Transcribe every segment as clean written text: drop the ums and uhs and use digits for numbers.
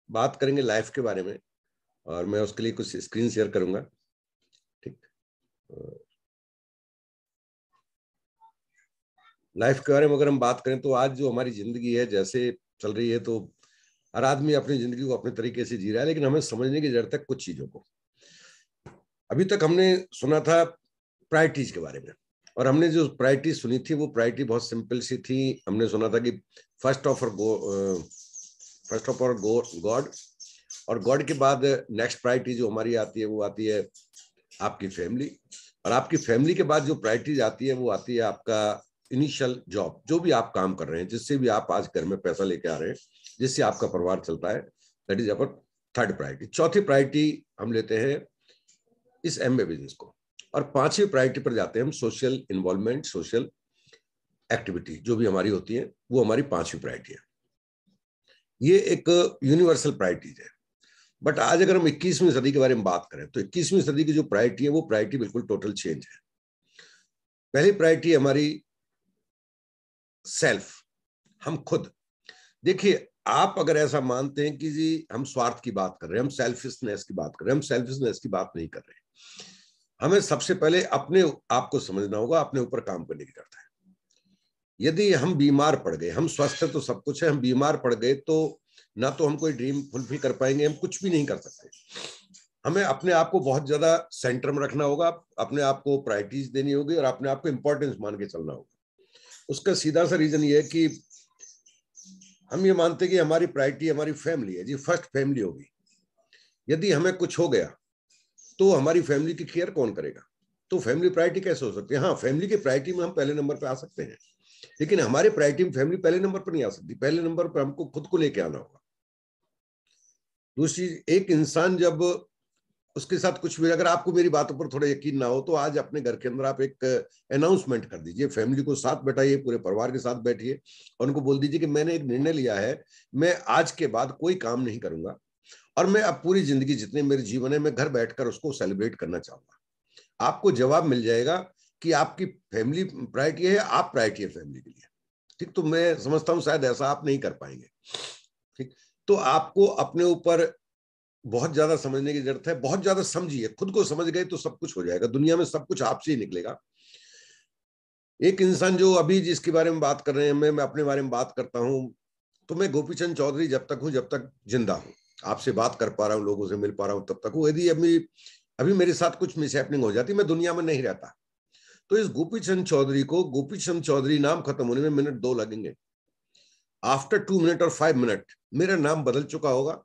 बात करेंगे लाइफ के बारे में, और मैं उसके लिए कुछ स्क्रीन शेयर करूंगा। ठीक, लाइफ के बारे में अगर हम बात करें तो आज जो हमारी जिंदगी है जैसे चल रही है, तो हर आदमी अपनी जिंदगी को अपने तरीके से जी रहा है, लेकिन हमें समझने की जरूरत है कुछ चीजों को। अभी तक हमने सुना था प्रायोरिटीज के बारे में, और हमने जो प्रायोरिटी सुनी थी वो प्रायोरिटी बहुत सिंपल सी थी। हमने सुना था कि फर्स्ट ऑफ ऑल गॉड, और गॉड के बाद नेक्स्ट प्रायोरिटी जो हमारी आती है वो आती है आपकी फैमिली, और आपकी फैमिली के बाद जो प्रायोरिटीज आती है वो आती है आपका इनिशियल जॉब, जो भी आप काम कर रहे हैं, जिससे भी आप आज घर में पैसा लेके आ रहे हैं, जिससे आपका परिवार चलता है, that is our third priority. चौथी प्रायोरिटी हम लेते हैं इस एमबे बिजनेस को, और पांचवी प्रायोरिटी पर जाते हैं हम सोशल इन्वॉल्वमेंट, सोशल एक्टिविटी जो भी हमारी होती है, वो हमारी पांचवी प्रायोरिटी है। ये एक यूनिवर्सल प्रायोरिटीज है। बट आज अगर हम 21वीं सदी के बारे में बात करें तो 21वीं सदी की जो प्रायोरिटी है वो प्रायोरिटी बिल्कुल टोटल चेंज है। पहली प्रायोरिटी हमारी सेल्फ, हम खुद। देखिए, आप अगर ऐसा मानते हैं कि जी हम स्वार्थ की बात कर रहे हैं, हम सेल्फिशनेस की बात कर रहे हैं, हम सेल्फिशनेस की बात नहीं कर रहे हैं। हमें सबसे पहले अपने आप को समझना होगा, अपने ऊपर काम करने की जरूरत है। यदि हम बीमार पड़ गए, हम स्वस्थ है तो सब कुछ है, हम बीमार पड़ गए तो ना तो हम कोई ड्रीम फुलफिल कर पाएंगे, हम कुछ भी नहीं कर सकते। हमें अपने आप को बहुत ज्यादा सेंटर में रखना होगा, अपने आप को प्रायोरिटीज देनी होगी, और अपने आप को इंपॉर्टेंस मान के चलना होगा। उसका सीधा सा रीजन ये है कि हम ये मानते हैं कि हमारी प्रायोरिटी हमारी फैमिली है जी, फर्स्ट फैमिली होगी। यदि हमें कुछ हो गया तो हमारी फैमिली की केयर कौन करेगा? तो फैमिली प्रायोरिटी कैसे हो सकती है? हाँ, फैमिली की प्रायोरिटी में हम पहले नंबर पे आ सकते हैं, लेकिन हमारे प्रायोरिटी में फैमिली पहले नंबर पर नहीं आ सकती। पहले नंबर पर हमको खुद को लेके आना होगा। दूसरी, एक इंसान जब उसके साथ कुछ भी, अगर आपको मेरी बातों पर थोड़ा यकीन ना हो तो आज अपने घर के अंदर आप एक अनाउंसमेंट कर दीजिए, फैमिली को साथ बैठाइए, पूरे परिवार के साथ बैठिए, और उनको बोल दीजिए कि मैंने एक निर्णय लिया है, मैं आज के बाद कोई काम नहीं करूंगा, और मैं अब पूरी जिंदगी जितने मेरे जीवन है मैं घर बैठकर उसको सेलिब्रेट करना चाहूंगा। आपको जवाब मिल जाएगा कि आपकी फैमिली प्रायोरिटी है, आप प्रायोरिटी है फैमिली के लिए। ठीक, तो मैं समझता हूं शायद ऐसा आप नहीं कर पाएंगे। ठीक, तो आपको अपने ऊपर बहुत ज्यादा समझने की जरूरत है, बहुत ज्यादा समझिए। खुद को समझ गए तो सब कुछ हो जाएगा, दुनिया में सब कुछ आपसे ही निकलेगा। एक इंसान जो अभी जिसके बारे में बात कर रहे हैं, मैं अपने बारे में बात करता हूं, तो मैं गोपीचंद चौधरी जब तक हूं, जब तक जिंदा हूं, आपसे बात कर पा रहा हूं, लोगों से मिल पा रहा हूं, तब तक हूं। यदि अभी अभी मेरे साथ कुछ मिसहैपनिंग हो जाती, मैं दुनिया में नहीं रहता, तो इस गोपीचंद चौधरी को गोपीचंद चौधरी नाम खत्म होने में मिनट 2 लगेंगे। आफ्टर 2 मिनट और 5 मिनट मेरा नाम बदल चुका होगा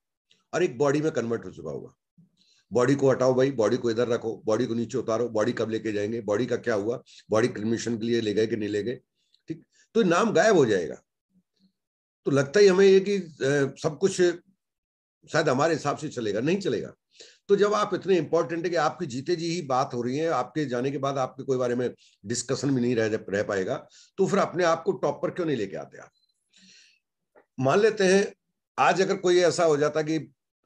और एक बॉडी में कन्वर्ट हो चुका होगा। बॉडी को हटाओ भाई, बॉडी को इधर रखो, बॉडी को नीचे उतारो, बॉडी कब लेके जाएंगे, बॉडी का क्या हुआ, बॉडी क्रिमेशन के लिए ले गए कि नहीं ले गए, ठीक, तो नाम गायब हो जाएगा। तो लगता ही हमें ये कि सब कुछ शायद हमारे हिसाब से चलेगा, नहीं चलेगा। तो जब आप इतने इंपॉर्टेंट है कि आपकी जीते जी ही बात हो रही है, आपके जाने के बाद आपके कोई बारे में डिस्कशन भी नहीं रह पाएगा, तो फिर अपने आप को टॉप पर क्यों नहीं लेके आते आप? मान लेते हैं आज अगर कोई ऐसा हो जाता कि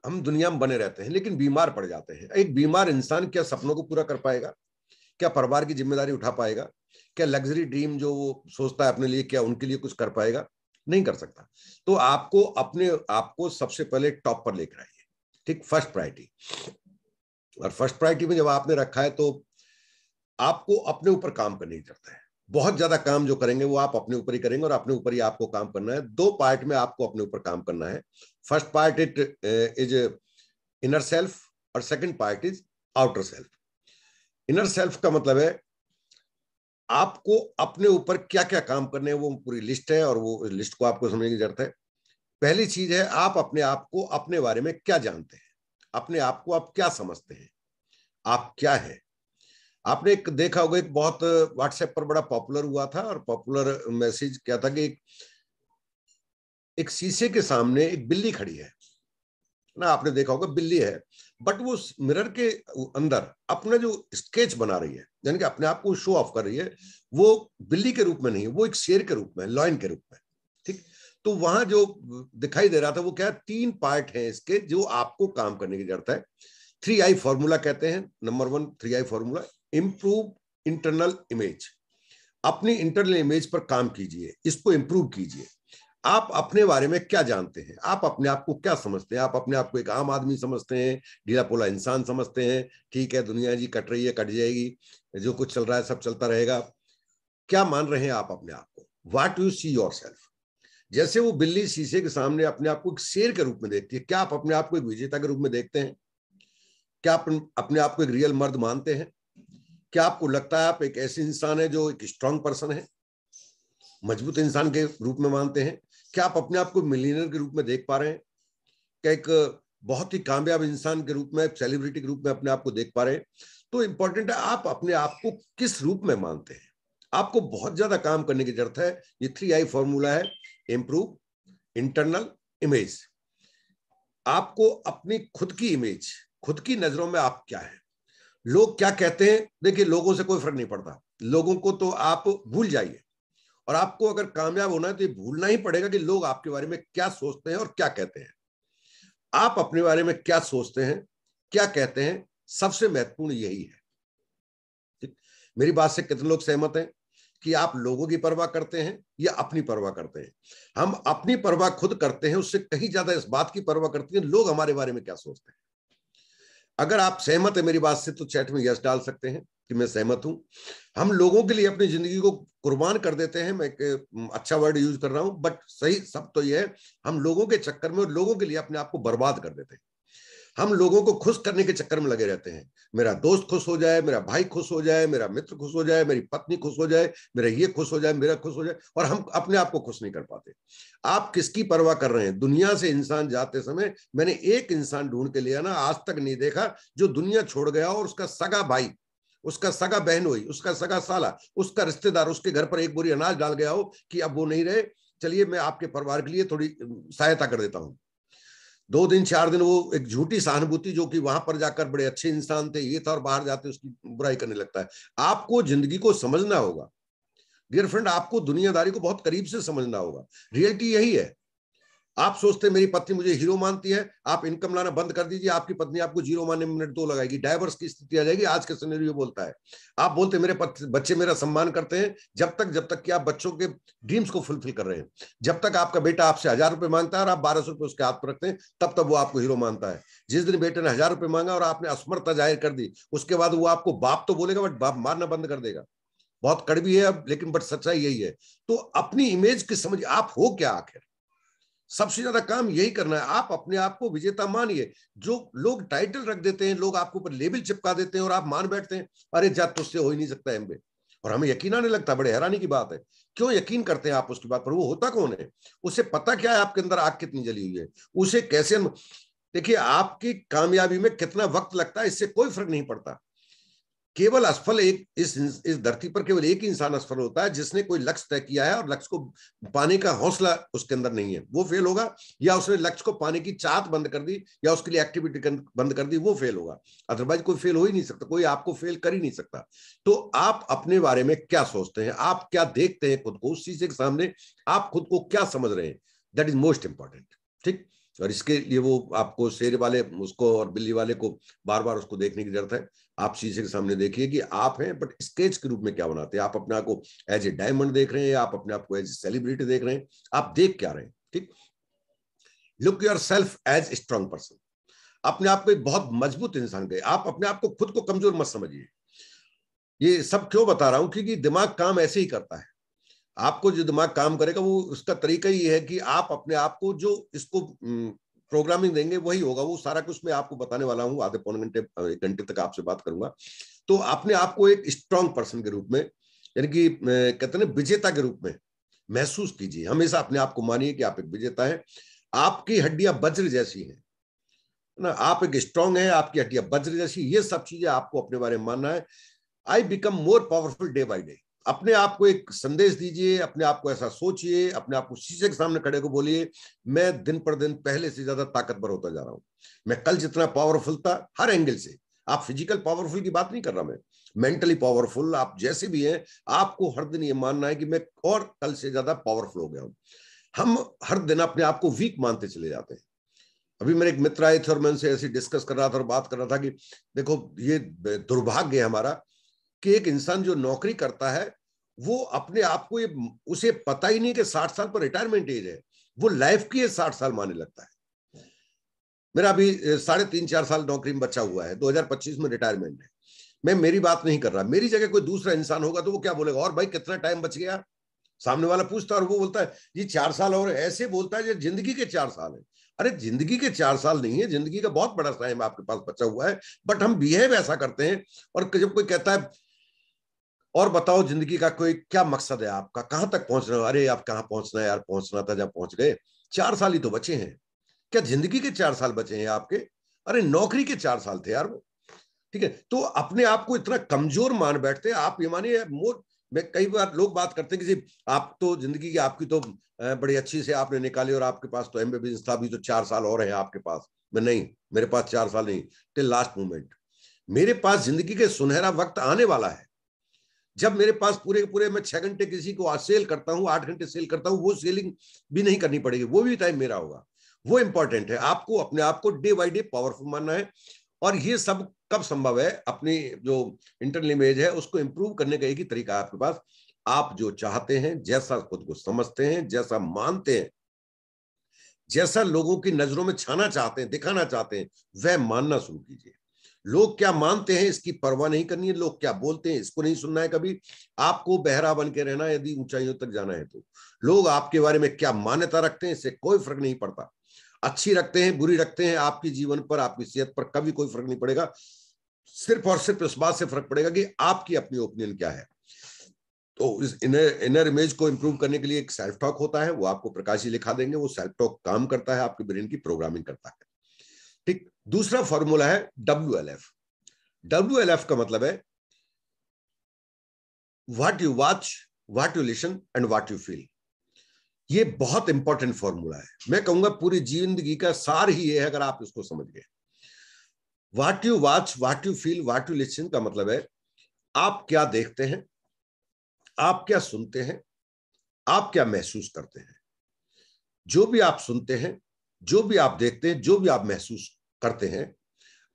हम दुनिया में बने रहते हैं लेकिन बीमार पड़ जाते हैं, एक बीमार इंसान क्या सपनों को पूरा कर पाएगा? क्या परिवार की जिम्मेदारी उठा पाएगा? क्या लग्जरी ड्रीम जो वो सोचता है अपने लिए, क्या उनके लिए कुछ कर पाएगा? नहीं कर सकता। तो आपको अपने आपको सबसे पहले टॉप पर लेकर आइए, ठीक, फर्स्ट प्रायोरिटी। और फर्स्ट प्रायोरिटी में जब आपने रखा है तो आपको अपने ऊपर काम करने की जरूरत है। बहुत ज्यादा काम जो करेंगे वो आप अपने ऊपर ही करेंगे, और अपने ऊपर ही आपको काम करना है। 2 पार्ट में आपको अपने ऊपर काम करना है। First part it is inner self, और second part is outer self. Inner self का मतलब है आपको अपने ऊपर क्या क्या काम करने हैं, वो पूरी लिस्ट है, और वो लिस्ट को आपको समझने की जरूरत है। पहली चीज है, आप अपने आप को, अपने बारे में क्या जानते हैं, अपने आप को आप क्या समझते हैं, आप क्या है। आपने एक देखा होगा, एक बहुत व्हाट्सएप पर बड़ा पॉपुलर हुआ था, और पॉपुलर मैसेज क्या था कि एक शीशे के सामने एक बिल्ली खड़ी है ना, आपने देखा होगा बिल्ली है, बट वो मिरर के अंदर अपना जो स्केच बना रही है, यानी कि अपने आप को शो ऑफ कर रही है, वो बिल्ली के रूप में नहीं है, वो एक शेर के रूप में, लॉयन के रूप में, ठीक। तो वहां जो दिखाई दे रहा था वो क्या है, 3 पार्ट है इसके जो आपको काम करने की जरूरत है। 3I फॉर्मूला कहते हैं। Number 1 3I formula, improve internal image. अपनी इंटरनल इमेज पर काम कीजिए, इसको इंप्रूव कीजिए। आप अपने बारे में क्या जानते हैं, आप अपने आप को क्या समझते हैं? आप अपने आप को एक आम आदमी समझते हैं, ढीला पोला इंसान समझते हैं, ठीक है दुनिया जी कट रही है कट जाएगी, जो कुछ चल रहा है सब चलता रहेगा, क्या मान रहे हैं आप अपने आप को? What you see your self? जैसे वो बिल्ली शीशे के सामने अपने आप को एक शेर के रूप में देखती है, क्या आप अपने आप को एक विजेता के रूप में देखते हैं? क्या आप अपने आप को एक रियल मर्द मानते हैं? क्या आपको लगता है आप एक ऐसे इंसान है जो एक स्ट्रांग पर्सन है, मजबूत इंसान के रूप में मानते हैं? क्या आप अपने आप को मिलियनर के रूप में देख पा रहे हैं? क्या एक बहुत ही कामयाब इंसान के रूप में, सेलिब्रिटी के रूप में अपने आप को देख पा रहे हैं? तो इंपॉर्टेंट है आप अपने आप को किस रूप में मानते हैं। आपको बहुत ज्यादा काम करने की जरूरत है। ये 3I फॉर्मूला है, इंप्रूव, इंटरनल, इमेज। आपको अपनी खुद की इमेज, खुद की नजरों में आप क्या है, लोग क्या कहते हैं, देखिए लोगों से कोई फर्क नहीं पड़ता, लोगों को तो आप भूल जाइए। और आपको अगर कामयाब होना है तो ये भूलना ही पड़ेगा कि लोग आपके बारे में क्या सोचते हैं और क्या कहते हैं। आप अपने बारे में क्या सोचते हैं, क्या कहते हैं, सबसे महत्वपूर्ण यही है। ठीक? मेरी बात से कितने लोग सहमत हैं कि आप लोगों की परवाह करते हैं या अपनी परवाह करते हैं? हम अपनी परवाह खुद करते हैं, उससे कहीं ज्यादा इस बात की परवाह करते हैं लोग हमारे बारे में क्या सोचते हैं। अगर आप सहमत है मेरी बात से तो चैट में यस डाल सकते हैं कि मैं सहमत हूं। हम लोगों के लिए अपनी जिंदगी को कुर्बान कर देते हैं, मैं अच्छा वर्ड यूज कर रहा हूं बट सही सब तो यह है, हम लोगों के चक्कर में और लोगों के लिए अपने आप को बर्बाद कर देते हैं। हम लोगों को खुश करने के चक्कर में लगे रहते हैं, मेरा दोस्त खुश हो जाए, मेरा भाई खुश हो जाए, मेरा मित्र खुश हो जाए, मेरी पत्नी खुश हो जाए, मेरा ये खुश हो जाए, मेरा खुश हो जाए, और हम अपने आप को खुश नहीं कर पाते। आप किसकी परवाह कर रहे हैं? दुनिया से इंसान जाते समय मैंने एक इंसान ढूंढ के लिया ना, आज तक नहीं देखा जो दुनिया छोड़ गया और उसका सगा भाई, उसका सगा बहन हुई, उसका सगा साला, उसका रिश्तेदार उसके घर पर एक बोरी अनाज डाल गया हो कि अब वो नहीं रहे, चलिए मैं आपके परिवार के लिए थोड़ी सहायता कर देता हूं। 2 दिन 4 दिन वो एक झूठी सहानुभूति, जो कि वहां पर जाकर बड़े अच्छे इंसान थे ये था, और बाहर जाते उसकी बुराई करने लगता है। आपको जिंदगी को समझना होगा डियर फ्रेंड, आपको दुनियादारी को बहुत करीब से समझना होगा। रियलिटी यही है। आप सोचते हैं मेरी पत्नी मुझे हीरो मानती है, आप इनकम लाना बंद कर दीजिए, आपकी पत्नी आपको जीरो मानने में मिनट 2 लगाएगी, डाइवर्स की स्थिति आ जाएगी। आज के सिनेरियो बोलता है। आप बोलते मेरे बच्चे मेरा सम्मान करते हैं, जब तक कि आप बच्चों के ड्रीम्स को फुलफिल कर रहे हैं। जब तक आपका बेटा आपसे 1000 रुपए मांगता है और आप 1200 रुपए उसके हाथ पर रखते हैं, तब वो आपको हीरो मानता है। जिस दिन बेटे ने 1000 रुपए मांगा और आपने असमर्थता जाहिर कर दी, उसके बाद वो आपको बाप तो बोलेगा बट बाप मारना बंद कर देगा। बहुत कड़वी है अब, लेकिन बट सच्चाई यही है। तो अपनी इमेज की समझ, आप हो क्या आखिर? सबसे ज्यादा काम यही करना है। आप अपने आप को विजेता मानिए। जो लोग टाइटल रख देते हैं, लोग आपके ऊपर लेबल चिपका देते हैं और आप मान बैठते हैं, अरे जा तुझसे हो ही नहीं सकता एमबे, और हमें यकीन आने लगता है। बड़े हैरानी की बात है, क्यों यकीन करते हैं आप उसकी बात पर? वो होता कौन है? उसे पता क्या है आपके अंदर आग कितनी जली हुई है? उसे कैसे देखिए, आपकी कामयाबी में कितना वक्त लगता है इससे कोई फर्क नहीं पड़ता। केवल असफल एक इस धरती पर केवल एक ही इंसान असफल होता है, जिसने कोई लक्ष्य तय किया है और लक्ष्य को पाने का हौसला उसके अंदर नहीं है, वो फेल होगा। या उसने लक्ष्य को पाने की चाहत बंद कर दी या उसके लिए एक्टिविटी बंद कर दी, वो फेल होगा। अदरवाइज कोई फेल हो ही नहीं सकता, कोई आपको फेल कर ही नहीं सकता। तो आप अपने बारे में क्या सोचते हैं, आप क्या देखते हैं खुद को, उस शीशे के सामने आप खुद को क्या समझ रहे हैं, दैट इज मोस्ट इंपॉर्टेंट। ठीक। और इसके लिए वो आपको शेर वाले उसको और बिल्ली वाले को बार बार उसको देखने की जरूरत है। आप शीशे के सामने देखिए कि आप हैं, बट स्केच के रूप में क्या बनाते हैं? आप अपने आप को एज ए डायमंड देख रहे हैं, आप अपने आप को एज ए सेलिब्रिटी देख रहे हैं, आप देख क्या रहे हैं? ठीक। Look yourself as strong person. अपने आप को एक बहुत मजबूत इंसान कहे। आप अपने आप को खुद को कमजोर मत समझिए। ये सब क्यों बता रहा हूं? क्योंकि दिमाग काम ऐसे ही करता है। आपको जो दिमाग काम करेगा वो उसका तरीका ही है कि आप अपने आप को जो इसको प्रोग्रामिंग देंगे वही होगा। वो सारा कुछ मैं आपको बताने वाला हूँ, आधे पौने घंटे 1 घंटे तक आपसे बात करूंगा। तो अपने आप को एक स्ट्रांग पर्सन के रूप में, यानी कि कहते हैं विजेता के रूप में महसूस कीजिए। हमेशा अपने आप को मानिए कि आप एक विजेता हैं। आपकी हड्डियां वज्र जैसी हैं ना, आप एक स्ट्रांग है, आपकी हड्डियां वज्र जैसी। ये सब चीजें आपको अपने बारे में मानना है। I become more powerful day by day. अपने आप को एक संदेश दीजिए, अपने आप को ऐसा सोचिए, अपने आप को शीशे के सामने खड़े को बोलिए, मैं दिन पर दिन पहले से ज्यादा ताकतवर होता जा रहा हूं। मैं कल जितना पावरफुल था हर एंगल से, आप फिजिकल पावरफुल की बात नहीं कर रहा, मैं मेंटली पावरफुल, आप जैसे भी हैं, आपको हर दिन ये मानना है कि मैं और कल से ज्यादा पावरफुल हो गया हूं। हम हर दिन अपने आप को वीक मानते चले जाते हैं। अभी मेरे एक मित्र आए थे और मैं उनसे ऐसे डिस्कस कर रहा था और बात कर रहा था कि देखो ये दुर्भाग्य है हमारा कि एक इंसान जो नौकरी करता है वो अपने आप को, ये उसे पता ही नहीं कि 60 साल पर रिटायरमेंट एज है। वो लाइफ की 60 साल मानने लगता है। मेरा अभी 3.5-4 साल नौकरी में बचा हुआ है, 2025 में रिटायरमेंट है। मैं मेरी बात नहीं कर रहा, मेरी जगह कोई दूसरा इंसान होगा तो वो क्या बोलेगा, और भाई कितना टाइम बच गया, सामने वाला पूछता है और वो बोलता है ये 4 साल, और ऐसे बोलता है ये जिंदगी के 4 साल है। अरे जिंदगी के 4 साल नहीं है, जिंदगी का बहुत बड़ा टाइम आपके पास बचा हुआ है, बट हम बिहेव ऐसा करते हैं। और जब कोई कहता है और बताओ जिंदगी का कोई क्या मकसद है आपका, कहां तक पहुंच रहे हो, अरे आप कहां पहुंचना है यार, पहुंचना था जब पहुंच गए, 4 साल ही तो बचे हैं। क्या जिंदगी के 4 साल बचे हैं आपके? अरे नौकरी के 4 साल थे यार वो। ठीक है, तो अपने आप को इतना कमजोर मान बैठते हैं आप। ये मानिए मोर, मैं कई बार लोग बात करते हैं कि आप तो जिंदगी की आपकी तो बड़ी अच्छी से आपने निकाली और आपके पास तो एमबीबीएस था, अभी तो 4 साल और हैं आपके पास। मैं नहीं, मेरे पास 4 साल नहीं, टिल लास्ट मोमेंट। मेरे पास जिंदगी के सुनहरा वक्त आने वाला है, जब मेरे पास पूरे पूरे मैं 6 घंटे किसी को सेल करता हूं, 8 घंटे सेल करता हूं, वो सेलिंग भी नहीं करनी पड़ेगी, वो भी टाइम मेरा होगा। वो इंपॉर्टेंट है। आपको अपने आप को डे बाई डे पावरफुल मानना है। और ये सब कब संभव है? अपनी जो इंटरनल इमेज है उसको इंप्रूव करने का एक ही तरीका है आपके पास। आप जो चाहते हैं, जैसा खुद को समझते हैं, जैसा मानते हैं, जैसा लोगों की नजरों में छाना चाहते हैं, दिखाना चाहते हैं, वह मानना शुरू कीजिए। लोग क्या मानते हैं इसकी परवाह नहीं करनी है, लोग क्या बोलते हैं इसको नहीं सुनना है कभी। आपको बहरा बन के रहना है यदि ऊंचाइयों तक जाना है तो। लोग आपके बारे में क्या मान्यता रखते हैं इससे कोई फर्क नहीं पड़ता। अच्छी रखते हैं, बुरी रखते हैं, आपकी जीवन पर, आपकी सेहत पर कभी कोई फर्क नहीं पड़ेगा। सिर्फ और सिर्फ इस बात से फर्क पड़ेगा कि आपकी अपनी ओपिनियन क्या है। तो इस इनर इमेज को इंप्रूव करने के लिए एक सेल्फ टॉक होता है, वो आपको प्रकाश जी लिखा देंगे। वो सेल्फ टॉक काम करता है, आपके ब्रेन की प्रोग्रामिंग करता है। ठीक, दूसरा फॉर्मूला है WLF। WLF का मतलब है what you watch, what you listen and what you feel. ये बहुत इंपॉर्टेंट फॉर्मूला है। मैं कहूंगा पूरी जिंदगी का सार ही है अगर आप इसको समझ गए। What you watch, what you feel, what you listen का मतलब है आप क्या देखते हैं, आप क्या सुनते हैं, आप क्या महसूस करते हैं। जो भी आप सुनते हैं, जो भी आप देखते हैं, जो भी आप महसूस करते हैं,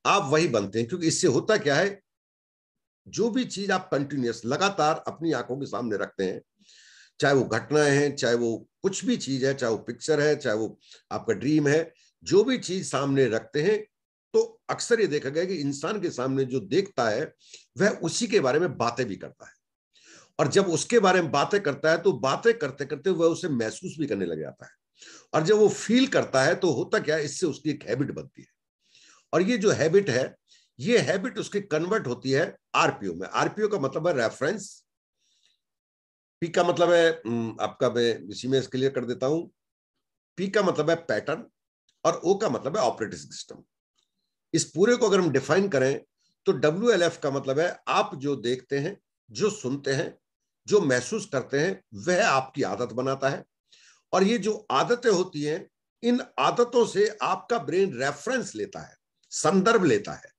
आप वही बनते हैं। क्योंकि इससे होता क्या है, जो भी चीज आप कंटिन्यूअस लगातार अपनी आंखों के सामने रखते हैं, चाहे वो घटनाएं हैं, चाहे वो कुछ भी चीज है, चाहे वो पिक्चर है, चाहे वो आपका ड्रीम है, जो भी चीज सामने रखते हैं, तो अक्सर ये देखा गया कि इंसान के सामने जो देखता है वह उसी के बारे में बातें भी करता है। और जब उसके बारे में बातें करता है तो बातें करते करते वह उसे महसूस भी करने लग जाता है। और जब वो फील करता है तो होता क्या है, इससे उसकी एक हैबिट बनती है। और ये जो हैबिट है, ये हैबिट उसकी कन्वर्ट होती है आरपीओ में। आरपीओ का मतलब है रेफरेंस, पी का मतलब है आपका, मैं इसी में क्लियर कर देता हूं। पी का मतलब है पैटर्न और ओ का मतलब है ऑपरेटिंग सिस्टम। इस पूरे को अगर हम डिफाइन करें तो WLF का मतलब है आप जो देखते हैं, जो सुनते हैं, जो महसूस करते हैं, वह आपकी आदत बनाता है। और ये जो आदतें होती हैं, इन आदतों से आपका ब्रेन रेफरेंस लेता है, संदर्भ लेता है।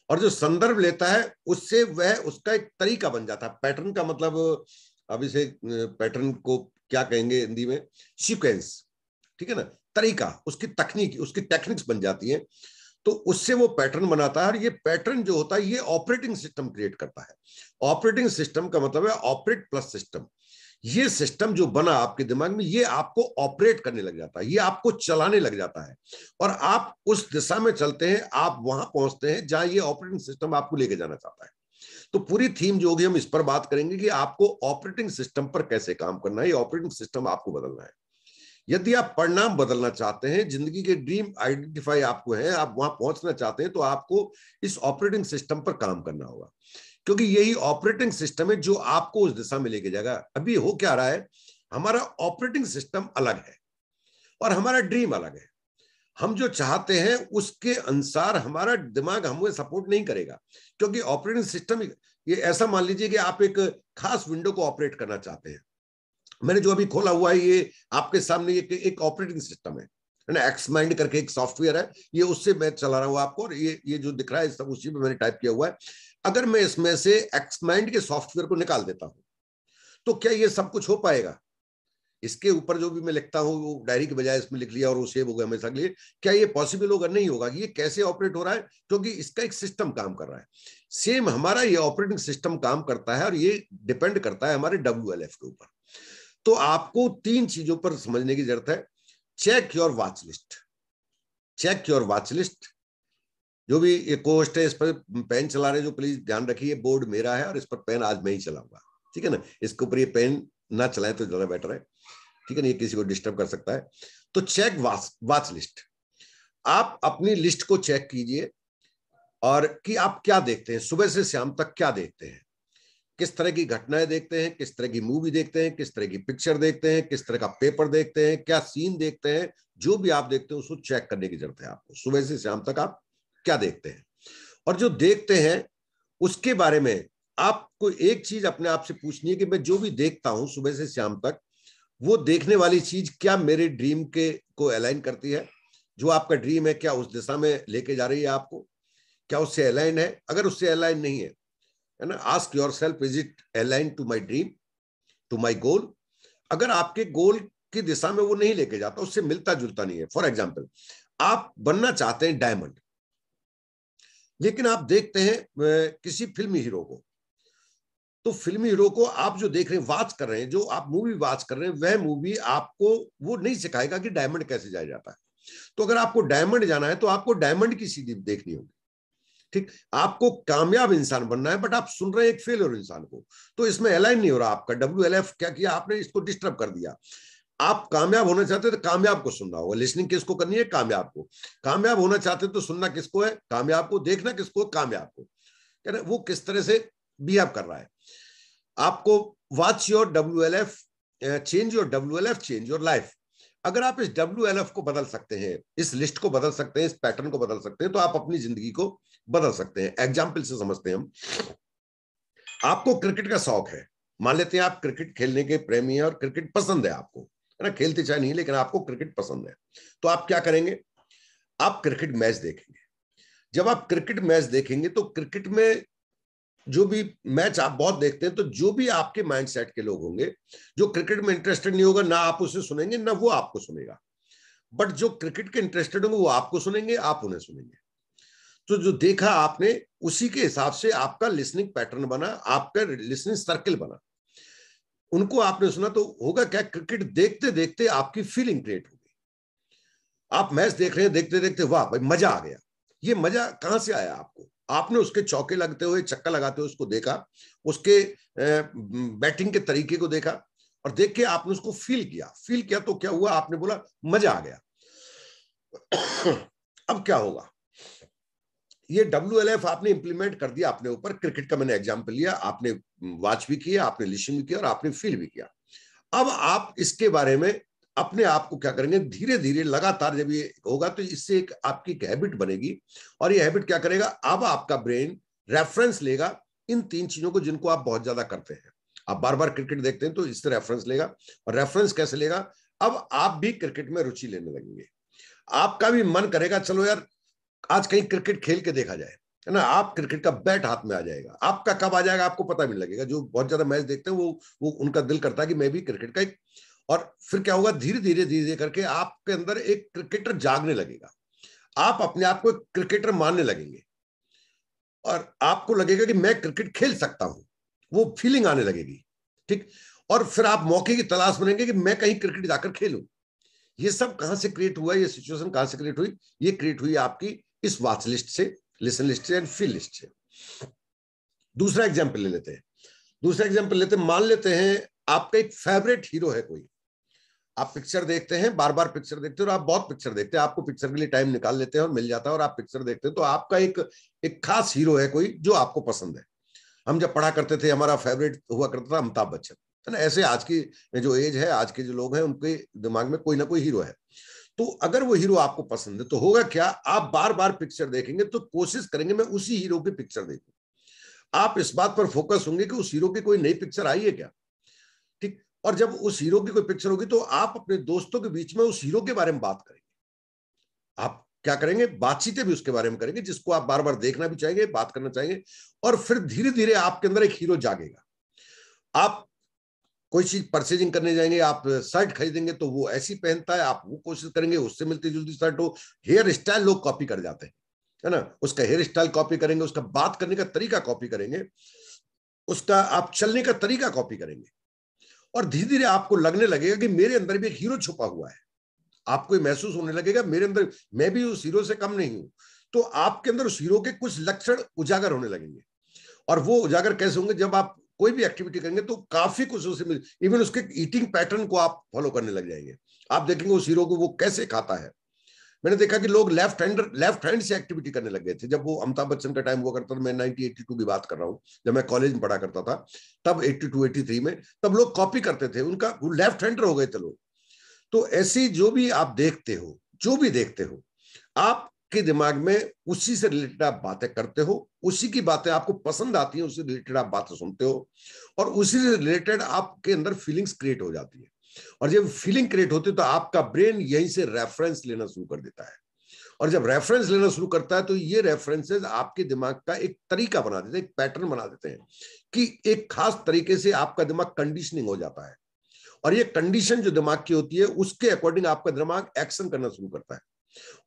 और जो संदर्भ लेता है उससे वह उसका एक तरीका बन जाता है। पैटर्न का मतलब, अब इसे पैटर्न को क्या कहेंगे हिंदी में, सीक्वेंस, ठीक है ना, तरीका, उसकी तकनीक, उसकी टेक्निक्स बन जाती है। तो उससे वो पैटर्न बनाता है। और ये पैटर्न जो होता है ये ऑपरेटिंग सिस्टम क्रिएट करता है। ऑपरेटिंग सिस्टम का मतलब है ऑपरेट प्लस सिस्टम। ये सिस्टम जो बना आपके दिमाग में, ये आपको ऑपरेट करने लग जाता है, ये आपको चलाने लग जाता है। और आप उस दिशा में चलते हैं, आप वहां पहुंचते हैं जहां ये ऑपरेटिंग सिस्टम आपको लेके जाना चाहता है। तो पूरी थीम जो होगी हम इस पर बात करेंगे कि आपको ऑपरेटिंग सिस्टम पर कैसे काम करना है, ये ऑपरेटिंग सिस्टम आपको बदलना है। यदि आप परिणाम बदलना चाहते हैं, जिंदगी के ड्रीम आइडेंटिफाई आपको है, आप वहां पहुंचना चाहते हैं, तो आपको इस ऑपरेटिंग सिस्टम पर काम करना होगा। क्योंकि यही ऑपरेटिंग सिस्टम है जो आपको उस दिशा में लेके जाएगा। अभी हो क्या रहा है, हमारा ऑपरेटिंग सिस्टम अलग है और हमारा ड्रीम अलग है। हम जो चाहते हैं उसके अनुसार हमारा दिमाग हमें सपोर्ट नहीं करेगा। क्योंकि ऑपरेटिंग सिस्टम, ये ऐसा मान लीजिए कि आप एक खास विंडो को ऑपरेट करना चाहते हैं। मैंने जो अभी खोला हुआ है ये आपके सामने एक ऑपरेटिंग सिस्टम है ना, एक्स माइंड करके एक सॉफ्टवेयर है, ये उससे मैं चला रहा हूं आपको। और ये जो दिख रहा है सब उसी में मैंने टाइप किया हुआ है। अगर मैं इसमें से एक्स माइंड के सॉफ्टवेयर को निकाल देता हूं तो क्या ये सब कुछ हो पाएगा? इसके ऊपर जो भी मैं लिखता हूं वो डायरी के बजाय इसमें लिख लिया और वो सेव हो गया हमेशा के लिए, क्या ये पॉसिबल होगा? नहीं होगा। ये कैसे ऑपरेट हो रहा है? क्योंकि इसका एक सिस्टम काम कर रहा है। सेम हमारा ये ऑपरेटिंग सिस्टम काम करता है और ये डिपेंड करता है हमारे WLF के ऊपर। तो आपको 3 चीजों पर समझने की जरूरत है। Check your watch list, check your watch list. जो भी ये कोस्ट है इस पर पेन चला रहे जो, प्लीज ध्यान रखिए बोर्ड मेरा है और इस पर पेन आज मैं ही चलाऊंगा, ठीक है ना। इसके ऊपर ये पेन ना चलाएं तो ज्यादा बेटर है, ठीक है ना, ये किसी को डिस्टर्ब कर सकता है। तो चेक वॉच लिस्ट, आप अपनी लिस्ट को चेक कीजिए और कि आप क्या देखते हैं, सुबह से शाम तक क्या देखते हैं, किस तरह की घटनाएं देखते हैं, किस तरह की मूवी देखते हैं, किस तरह की पिक्चर देखते हैं, किस तरह का पेपर देखते हैं, क्या सीन देखते हैं। जो भी आप देखते हैं उसको चेक करने की जरूरत है आपको, सुबह से शाम तक आप क्या देखते हैं। और जो देखते हैं उसके बारे में आपको एक चीज अपने आप से पूछनी है कि मैं जो भी देखता हूं सुबह से शाम तक, वो देखने वाली चीज क्या मेरे ड्रीम के को अलाइन करती है। जो आपका ड्रीम है क्या उस दिशा में लेके जा रही है आपको, क्या उससे अलाइन है। अगर उससे अलाइन नहीं है ना, ask yourself, is it align to my dream, to my goal. अगर आपके गोल की दिशा में वो नहीं लेके जाता, उससे मिलता जुलता नहीं है। फॉर एग्जाम्पल, आप बनना चाहते हैं डायमंड, लेकिन आप देखते हैं किसी फिल्मी हीरो को, तो फिल्मी हीरो को आप जो देख रहे हैं, वॉच कर रहे हैं, जो आप मूवी वॉच कर रहे हैं, वह मूवी आपको वो नहीं सिखाएगा कि डायमंड कैसे जाया जाता है। तो अगर आपको डायमंड जाना है तो आपको डायमंड की सीधी देखनी होगी, ठीक। आपको कामयाब इंसान बनना है, बट आप सुन रहे हैं एक फेलियर इंसान को, तो इसमें अलाइन नहीं हो रहा आपका। WLF क्या किया आपने, इसको डिस्टर्ब कर दिया। आप कामयाब होना चाहते हैं तो कामयाब को सुनना होगा, लिसनिंग किसको करनी है, कामयाब को। कामयाब होना चाहते हैं तो सुनना किसको है, कामयाब को। देखना किसको, कामयाब को, वो किस तरह से बिहेव कर रहा है। आपको watch your WLF, change your WLF, change your life. अगर आप इस WLF को बदल सकते हैं, इस लिस्ट को बदल सकते हैं, इस पैटर्न को बदल सकते हैं, तो आप अपनी जिंदगी को बदल सकते हैं। एग्जाम्पल से समझते हैं हम। आपको क्रिकेट का शौक है, मान लेते हैं आप क्रिकेट खेलने के प्रेमी हैं और क्रिकेट पसंद है आपको, है ना, खेलते चाहे नहीं लेकिन आपको क्रिकेट पसंद है। तो आप क्या करेंगे, आप क्रिकेट मैच देखेंगे। जब आप क्रिकेट मैच देखेंगे तो क्रिकेट में जो भी मैच आप बहुत देखते हैं, तो जो भी आपके माइंडसेट के लोग होंगे, जो क्रिकेट में इंटरेस्टेड नहीं होगा, ना आप उसे सुनेंगे ना वो आपको सुनेगा। बट जो क्रिकेट के इंटरेस्टेड होंगे वो आपको सुनेंगे, आप उन्हें सुनेंगे। तो जो देखा आपने उसी के हिसाब से आपका लिसनिंग पैटर्न बना, आपका लिसनिंग सर्कल बना। उनको आपने सुना तो होगा क्या, क्रिकेट देखते देखते आपकी फीलिंग क्रिएट होगी। आप मैच देख रहे हैं, देखते देखते वाह भाई मजा आ गया। ये मजा कहां से आया आपको, आपने उसके चौके लगते हुए, छक्का लगाते हुए उसको देखा, उसके बैटिंग के तरीके को देखा, और देख के आपने उसको फील किया। फील किया तो क्या हुआ, आपने बोला मजा आ गया। अब क्या होगा, ये WLF आपने इंप्लीमेंट कर दिया अपने ऊपर। क्रिकेट का मैंने एग्जांपल लिया, आपने वॉच भी किया, आपने लिसन भी किया और आपने फील भी किया। अब आप इसके बारे में अपने आप को क्या करेंगे, धीरे धीरे लगातार जब ये होगा तो इससे एक आपकी एक हैबिट बनेगी। और ये हैबिट क्या करेगा, अब आपका ब्रेन रेफरेंस लेगा इन तीन चीजों को जिनको आप बहुत ज्यादा करते हैं। आप बार बार क्रिकेट देखते हैं तो इससे रेफरेंस लेगा। और रेफरेंस कैसे लेगा, अब आप भी क्रिकेट में रुचि लेने लगेंगे। आपका भी मन करेगा चलो यार आज कहीं क्रिकेट खेल के देखा जाए, है ना। आप क्रिकेट का बैट हाथ में आ जाएगा। आपका कब आ जाएगा आपको पता भी नहीं लगेगा। जो बहुत ज्यादा मैच देखते हैं वो उनका दिल करता है कि मैं भी क्रिकेट का एक, और फिर क्या होगा, धीरे धीरे धीरे धीरे करके आपके अंदर एक क्रिकेटर जागने लगेगा। आप अपने आप को क्रिकेटर मानने लगेंगे और आपको लगेगा कि मैं क्रिकेट खेल सकता हूं, वो फीलिंग आने लगेगी, ठीक। और फिर आप मौके की तलाश बनेंगे कि मैं कहीं क्रिकेट जाकर खेलूं। ये सब कहां से क्रिएट हुआ, ये सिचुएशन कहां से क्रिएट हुई, ये क्रिएट हुई आपकी इस वॉच लिस्ट से, लिसन लिस्ट से एंड फील लिस्ट से। दूसरा एग्जांपल ले लेते हैं, दूसरा एग्जांपल लेते हैं। मान लेते हैं आपका एक फेवरेट हीरो है कोई, आप पिक्चर देखते हैं, बार बार पिक्चर देखते हैं और आप बहुत पिक्चर देखते हैं, आपको पिक्चर के लिए टाइम निकाल लेते हैं और मिल जाता है और आप पिक्चर देखते हैं। तो आपका एक खास हीरो है कोई जो आपको पसंद है। हम जब पढ़ा करते थे हमारा फेवरेट हुआ करता था अमिताभ बच्चन, है ना। ऐसे आज की जो एज है, आज के जो लोग हैं, उनके दिमाग में कोई ना कोई हीरो है। तो अगर वो हीरो आपको पसंद है तो होगा क्या, आप बार बार पिक्चर देखेंगे तो कोशिश करेंगे मैं उसी हीरो की पिक्चर देखूं। आप इस बात पर फोकस होंगे कि उस हीरो की कोई नई पिक्चर आई है क्या, ठीक। और जब उस हीरो की कोई पिक्चर होगी तो आप अपने दोस्तों के बीच में उस हीरो के बारे में बात करेंगे। आप क्या करेंगे, बातचीतें भी उसके बारे में करेंगे जिसको आप बार बार देखना भी चाहेंगे, बात करना चाहेंगे। और फिर धीरे धीरे आपके अंदर एक हीरो जागेगा। आप कोई चीज परचेजिंग करने जाएंगे, आप शर्ट खरीदेंगे तो वो ऐसी पहनता है, आप वो कोशिश करेंगे उससे मिलती जुलती शर्ट हो। हेयर स्टाइल लोग कॉपी कर जाते हैं, है ना। उसका हेयर स्टाइल कॉपी करेंगे, उसका बात करने का तरीका कॉपी करेंगे, उसका आप चलने का तरीका कॉपी करेंगे। और धीरे धीरे आपको लगने लगेगा कि मेरे अंदर भी एक हीरो छुपा हुआ है। आपको ये महसूस होने लगेगा मेरे अंदर मैं भी उस हीरो से कम नहीं हूं। तो आपके अंदर उस हीरो के कुछ लक्षण उजागर होने लगेंगे। और वो उजागर कैसे होंगे? जब आप कोई भी एक्टिविटी करेंगे तो काफी कुछ उसे मिल, इवन उसके ईटिंग पैटर्न को आप फॉलो करने लग जाएंगे। आप देखेंगे उस हीरो को वो कैसे खाता है। मैंने देखा कि लोग लेफ्ट हैंड से एक्टिविटी करने लग गए थे। जब वो अमिताभ बच्चन का टाइम हुआ करता था, मैं 1982 की बात कर रहा हूँ, जब मैं कॉलेज में पढ़ा करता था, तब 82 83 में, तब लोग कॉपी करते थे, उनका वो लेफ्ट हैंडर हो गए थे लोग। तो ऐसी जो भी आप देखते हो, जो भी देखते हो, आपके दिमाग में उसी से रिलेटेड आप बातें करते हो, उसी की बातें आपको पसंद आती हैं, उससे रिलेटेड आप बातें सुनते हो, और उसी से रिलेटेड आपके अंदर फीलिंग्स क्रिएट हो जाती है। और जब फीलिंग क्रिएट होती है तो आपका ब्रेन यहीं से रेफरेंस लेना शुरू कर देता है। और जब रेफरेंस लेना शुरू करता है तो ये रेफरेंसेस आपके दिमाग का एक तरीका बना देते हैं, एक पैटर्न बना देते हैं कि एक खास तरीके से आपका दिमाग कंडीशनिंग हो जाता है। और ये कंडीशन जो दिमाग की होती है उसके अकॉर्डिंग आपका दिमाग एक्शन करना शुरू करता है।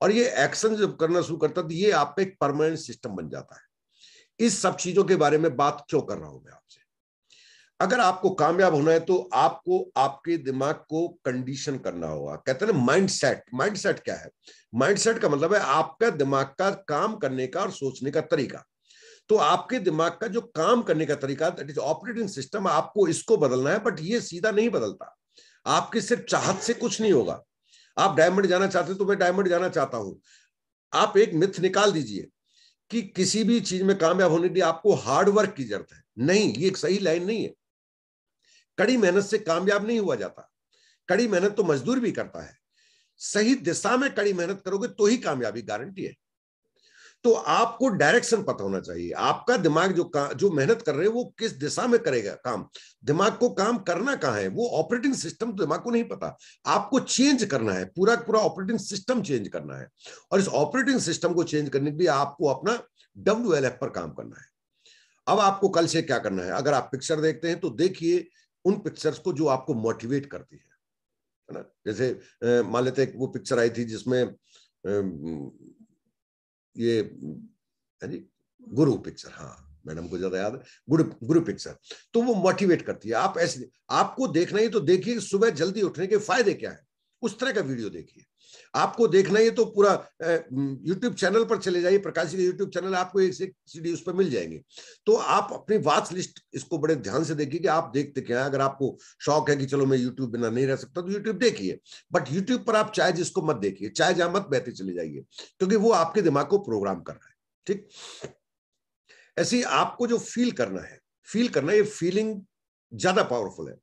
और ये एक्शन जब करना शुरू करता है तो ये आपका एक परमानेंट सिस्टम बन जाता है। इस सब चीजों के बारे में बात क्यों कर रहा हूं मैं आपसे? अगर आपको कामयाब होना है तो आपको आपके दिमाग को कंडीशन करना होगा। कहते हैं ना माइंडसेट। माइंडसेट क्या है? माइंडसेट का मतलब है आपका दिमाग का काम करने का और सोचने का तरीका। तो आपके दिमाग का जो काम करने का तरीका, दैट इज ऑपरेटिंग सिस्टम, आपको इसको बदलना है। बट ये सीधा नहीं बदलता। आपकी सिर्फ चाहत से कुछ नहीं होगा। आप डायमंड जाना चाहते हो तो मैं डायमंड जाना चाहता हूं। आप एक मिथ निकाल दीजिए कि किसी भी चीज में कामयाब होने के लिए आपको हार्ड वर्क की जरूरत है। नहीं, ये एक सही लाइन नहीं है। कड़ी मेहनत से कामयाब नहीं हुआ जाता। कड़ी मेहनत तो मजदूर भी करता है। सही दिशा में कड़ी मेहनत करोगे तो ही कामयाबी गारंटी है। तो आपको डायरेक्शन पता होना चाहिए। आपका दिमाग जो मेहनत कर रहे हैं वो किस दिशा में करेगा काम। दिमाग को काम करना कहाँ है, वो ऑपरेटिंग सिस्टम तो दिमाग को नहीं पता। आपको चेंज करना है, पूरा पूरा ऑपरेटिंग सिस्टम चेंज करना है। और इस ऑपरेटिंग सिस्टम को चेंज करने के लिए आपको अपना WLF पर काम करना है। अब आपको कल से क्या करना है? अगर आप पिक्चर देखते हैं तो देखिए उन पिक्चर्स को जो आपको मोटिवेट करती है ना। जैसे मान लेते हैं वो पिक्चर आई थी जिसमें ये है जी, गुरु पिक्चर, हाँ मैडम को ज्यादा याद है, गुरु गुरु पिक्चर। तो वो मोटिवेट करती है। आप ऐसे आपको देखना ही तो देखिए सुबह जल्दी उठने के फायदे क्या है, उस तरह का वीडियो देखिए। आपको देखना ही तो पूरा यूट्यूब चैनल पर चले जाइए, प्रकाश जी का यूट्यूब चैनल, आपको एक से एक सीडी उस पर मिल जाएंगे। तो आप अपनी वॉच लिस्ट इसको बड़े ध्यान से देखिए कि आप देखते क्या है। अगर आपको शौक है कि चलो मैं यूट्यूब बिना नहीं रह सकता तो यूट्यूब देखिए। बट यूट्यूब पर आप चाहे जिसको मत देखिए, चाहे जहां मत बहते चले जाइए, क्योंकि वो आपके दिमाग को प्रोग्राम कर रहा है। ठीक ऐसे ही आपको जो फील करना है, ये फीलिंग ज्यादा पावरफुल है।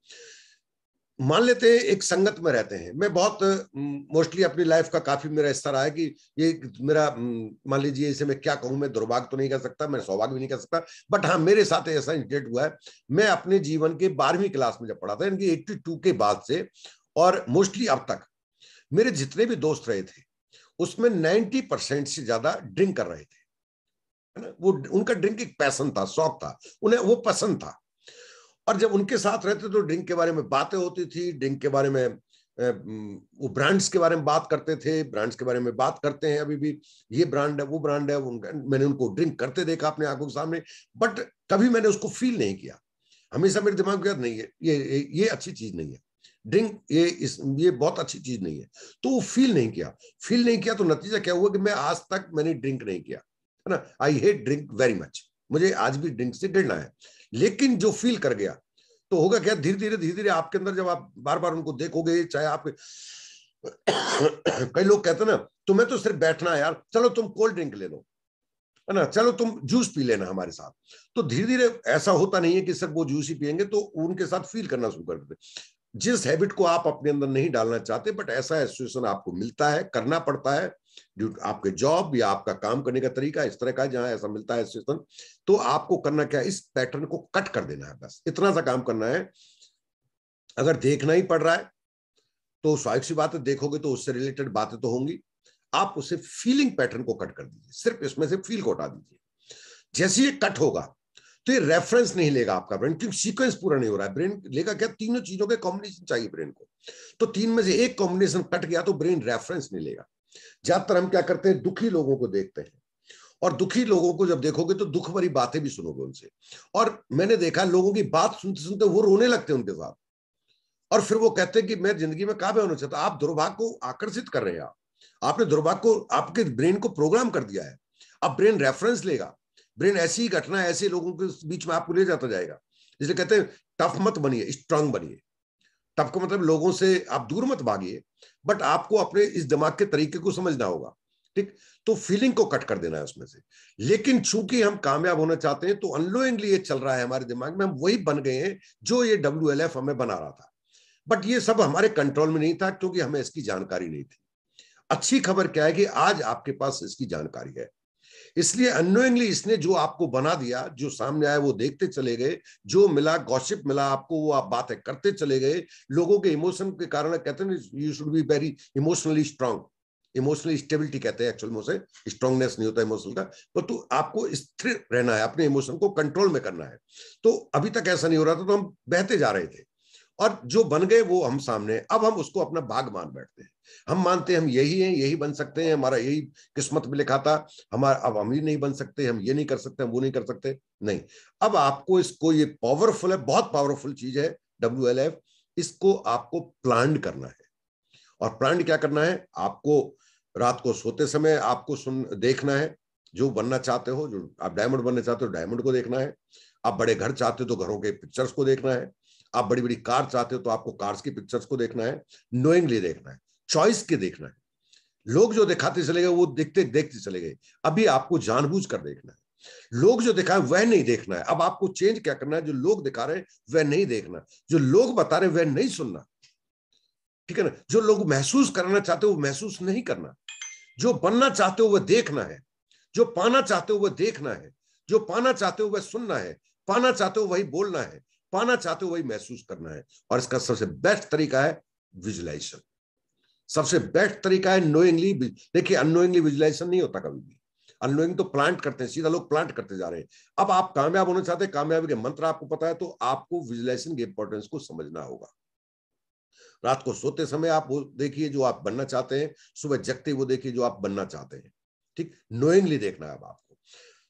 मान लेते हैं एक संगत में रहते हैं। मैं बहुत मोस्टली अपनी लाइफ का काफी मेरा हिस्सा रहा है कि ये मेरा मान लीजिए इसे मैं क्या कहूं, मैं दुर्भाग्य तो नहीं कह सकता, मैं सौभाग्य भी नहीं कह सकता, बट हाँ मेरे साथ ऐसा इंसिडेंट हुआ है। मैं अपने जीवन के 12वीं क्लास में जब पढ़ा था, इनकी 82 के बाद से और मोस्टली अब तक मेरे जितने भी दोस्त रहे थे उसमें 90% से ज्यादा ड्रिंक कर रहे थे, है ना। वो उनका ड्रिंक एक पैशन था, शौक था, उन्हें वो पसंद था। और जब उनके साथ रहते तो ड्रिंक के बारे में बातें होती थी, ड्रिंक के बारे में वो ब्रांड्स के बारे में बात करते थे, ब्रांड्स के बारे में बात करते हैं अभी भी, ये ब्रांड है वो ब्रांड है। मैंने उनको ड्रिंक करते देखा अपने आंखों के सामने, बट कभी मैंने उसको फील नहीं किया। हमेशा मेरे दिमाग में नहीं है ये अच्छी चीज नहीं है ड्रिंक, ये बहुत अच्छी चीज नहीं है। तो वो फील नहीं किया तो नतीजा क्या हुआ कि मैं आज तक मैंने ड्रिंक नहीं किया, है ना। I hate drink very much, मुझे आज भी ड्रिंक से घृणा है। लेकिन जो फील कर गया तो होगा क्या, धीरे धीरे आपके अंदर जब आप बार बार उनको देखोगे, चाहे आप कई लोग कहते हैं ना तुम्हें तो सिर्फ बैठना है यार, चलो तुम कोल्ड ड्रिंक ले लो, है ना, चलो तुम जूस पी लेना हमारे साथ। तो धीरे धीरे ऐसा होता नहीं है कि सिर्फ वो जूस ही पियेंगे, तो उनके साथ फील करना शुरू कर देते। जिस हैबिट को आप अपने अंदर नहीं डालना चाहते बट ऐसा एसोसिएशन आपको मिलता है, करना पड़ता है, ड्यू आपके जॉब या आपका काम करने का तरीका इस तरह का है जहां ऐसा मिलता है एसोसिएशन, तो आपको करना क्या है, इस पैटर्न को कट कर देना है। बस इतना सा काम करना है। अगर देखना ही पड़ रहा है तो स्वाभाविक सी बात है, देखोगे तो उससे रिलेटेड बातें तो होंगी। आप उसे फीलिंग पैटर्न को कट कर दीजिए, सिर्फ इसमें से फील को हटा दीजिए। जैसे ये कट होगा तो ये रेफरेंस नहीं लेगा आपका ब्रेन, क्योंकि सीक्वेंस पूरा नहीं हो रहा है। ब्रेन लेगा क्या, तीनों चीजों के कॉम्बिनेशन चाहिए ब्रेन को, तो तीन में से एक कॉम्बिनेशन कट गया तो ब्रेन रेफरेंस नहीं लेगा। ज्यादातर हम क्या करते हैं, दुखी लोगों को देखते हैं, और दुखी लोगों को जब देखोगे तो दुख भरी बातें भी सुनोगे उनसे। और मैंने देखा लोगों की बात सुनते सुनते वो रोने लगते हैं उनके साथ। और फिर वो कहते हैं कि मैं जिंदगी में कामयाब होना चाहता। आप दुर्भाग्य को आकर्षित कर रहे हैं। आपने दुर्भाग्य को, आपके ब्रेन को प्रोग्राम कर दिया है। अब ब्रेन रेफरेंस लेगा, ब्रेन ऐसी ही घटना ऐसे लोगों के बीच में आपको ले जाता जाएगा। जिसे कहते हैं टफ मत बनिए, स्ट्रांग बनिए। टफ का मतलब लोगों से आप दूर मत भागिए, बट आपको अपने इस दिमाग के तरीके को समझना होगा। ठीक, तो फीलिंग को कट कर देना है उसमें से। लेकिन चूंकि हम कामयाब होना चाहते हैं तो अनलोइंगली ये चल रहा है हमारे दिमाग में, हम वही बन गए हैं जो ये WLF हमें बना रहा था। बट ये सब हमारे कंट्रोल में नहीं था, क्योंकि हमें इसकी जानकारी नहीं थी। अच्छी खबर क्या है कि आज आपके पास इसकी जानकारी है, इसलिए अननोइंगली इसने जो आपको बना दिया, जो सामने आया वो देखते चले गए, जो मिला गॉसिप मिला आपको वो आप बातें करते चले गए। लोगों के इमोशन के कारण कहते हैं you should be very emotionally strong, emotional stability कहते हैं एक्चुअल में उसे, स्ट्रांगनेस नहीं होता इमोशनल का। तो आपको स्थिर रहना है, अपने इमोशन को कंट्रोल में करना है। तो अभी तक ऐसा नहीं हो रहा था, तो हम बहते जा रहे थे, और जो बन गए वो हम सामने। अब हम उसको अपना भाग मान बैठते हैं। हम मानते हैं हम यही हैं, यही बन सकते हैं, हमारा यही किस्मत में लिखा था हमारा, अब हम ही नहीं बन सकते, हम ये नहीं कर सकते, हम वो नहीं कर सकते। नहीं, अब आपको इसको, ये पावरफुल है, बहुत पावरफुल चीज है WLF। इसको आपको प्लान करना है। और प्लान क्या करना है? आपको रात को सोते समय आपको देखना है जो बनना चाहते हो। जो आप डायमंड बनना चाहते हो, डायमंड को देखना है। आप बड़े घर चाहते हो तो घरों के पिक्चर्स को देखना है। आप बड़ी बड़ी कार चाहते हो तो आपको कार्स की पिक्चर्स को देखना है। नोइंगली देखना है, चॉइस के देखना है। लोग जो दिखाते चले गए वो देखते देखते चले गए, अभी आपको जानबूझ कर देखना है। लोग जो दिखाए वह नहीं देखना है। अब आपको चेंज क्या करना है? जो लोग दिखा रहे हैं वह नहीं देखना, जो लोग बता रहे हैं वह नहीं सुनना। ठीक है ना? जो लोग महसूस करना चाहते हो वो महसूस नहीं करना। जो बनना चाहते हो वह देखना है। जो पाना चाहते हो वह देखना है। जो पाना चाहते हो वह सुनना है। पाना चाहते हो वही बोलना है। पाना चाहते हो वही महसूस करना है। और इसका सबसे बेस्ट तरीका है विजुलाइजेशन। सबसे बेस्ट तरीका है नोइंगली। देखिए, अननोइंगली विजुलाइजेशन नहीं होता कभी भी। अननोइंग तो प्लांट करते हैं, सीधा लोग प्लांट करते जा रहे हैं। अब आप कामयाब होना चाहते हैं, कामयाबी के मंत्र आपको पता है, तो आपको विजुलाइजेशन की इंपॉर्टेंस को समझना होगा। रात को सोते समय आप वो देखिए जो आप बनना चाहते हैं, सुबह जगते वो देखिए जो आप बनना चाहते हैं। ठीक, नोइंगली देखना है अब आपको।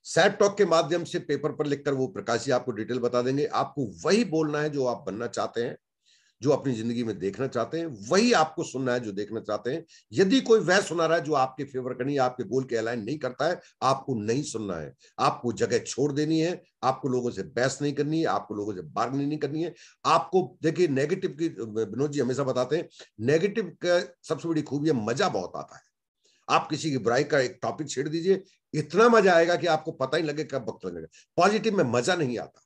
सैट टॉक के माध्यम से पेपर पर लिखकर वो प्रकाश जी आपको डिटेल बता देंगे। आपको वही बोलना है जो आप बनना चाहते हैं, जो अपनी जिंदगी में देखना चाहते हैं। वही आपको सुनना है जो देखना चाहते हैं। यदि कोई वह सुना रहा है जो आपके फेवर का नहीं, आपके गोल के अलाइन नहीं करता है, आपको नहीं सुनना है। आपको जगह छोड़ देनी है। आपको लोगों से बहस नहीं करनी है। आपको लोगों से बार्गेनिंग नहीं करनी है। आपको देखिए, नेगेटिव की विनोद जी हमेशा बताते हैं, नेगेटिव का सबसे बड़ी खूबी है मजा बहुत आता है। आप किसी की बुराई का एक टॉपिक छेड़ दीजिए, इतना मजा आएगा कि आपको पता ही लगे कब वक्त लगेगा। पॉजिटिव में मजा नहीं आता।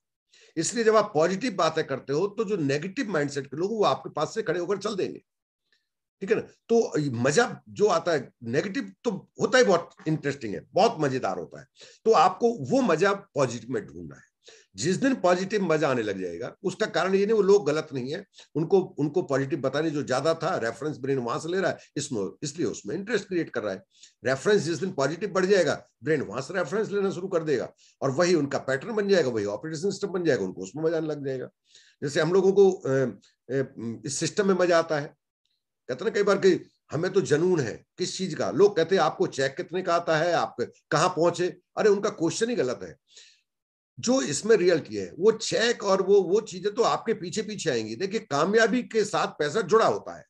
इसलिए जब आप पॉजिटिव बातें करते हो तो जो नेगेटिव माइंडसेट के लोग वो आपके पास से खड़े होकर चल देंगे। ठीक है ना? तो मजा जो आता है, नेगेटिव तो होता ही बहुत इंटरेस्टिंग है, बहुत मजेदार होता है। तो आपको वो मजा पॉजिटिव में ढूंढना है। जिस दिन पॉजिटिव मजा आने लग जाएगा, उसका कारण ये नहीं वो लोग गलत नहीं है, उनको उनको पॉजिटिव बताने जो ज्यादा था, रेफरेंस ब्रेन वहां से ले रहा है, इसमें इसलिए उसमें इंटरेस्ट क्रिएट कर रहा है। रेफरेंस जिस दिन पॉजिटिव बढ़ जाएगा, ब्रेन वहां से रेफरेंस लेना शुरू कर देगा, और वही उनका पैटर्न बन जाएगा, वही ऑपरेटिंग सिस्टम बन जाएगा, उनको उसमें मजा आने लग जाएगा। जैसे हम लोगों को इस सिस्टम में मजा आता है। कहते ना कई बार कि हमें तो जनून है किस चीज का। लोग कहते हैं आपको चेक कितने का आता है, आप कहां पहुंचे। अरे उनका क्वेश्चन ही गलत है। जो इसमें रियलिटी है, वो चेक और वो चीजें तो आपके पीछे पीछे आएंगी। देखिए, कामयाबी के साथ पैसा जुड़ा होता है।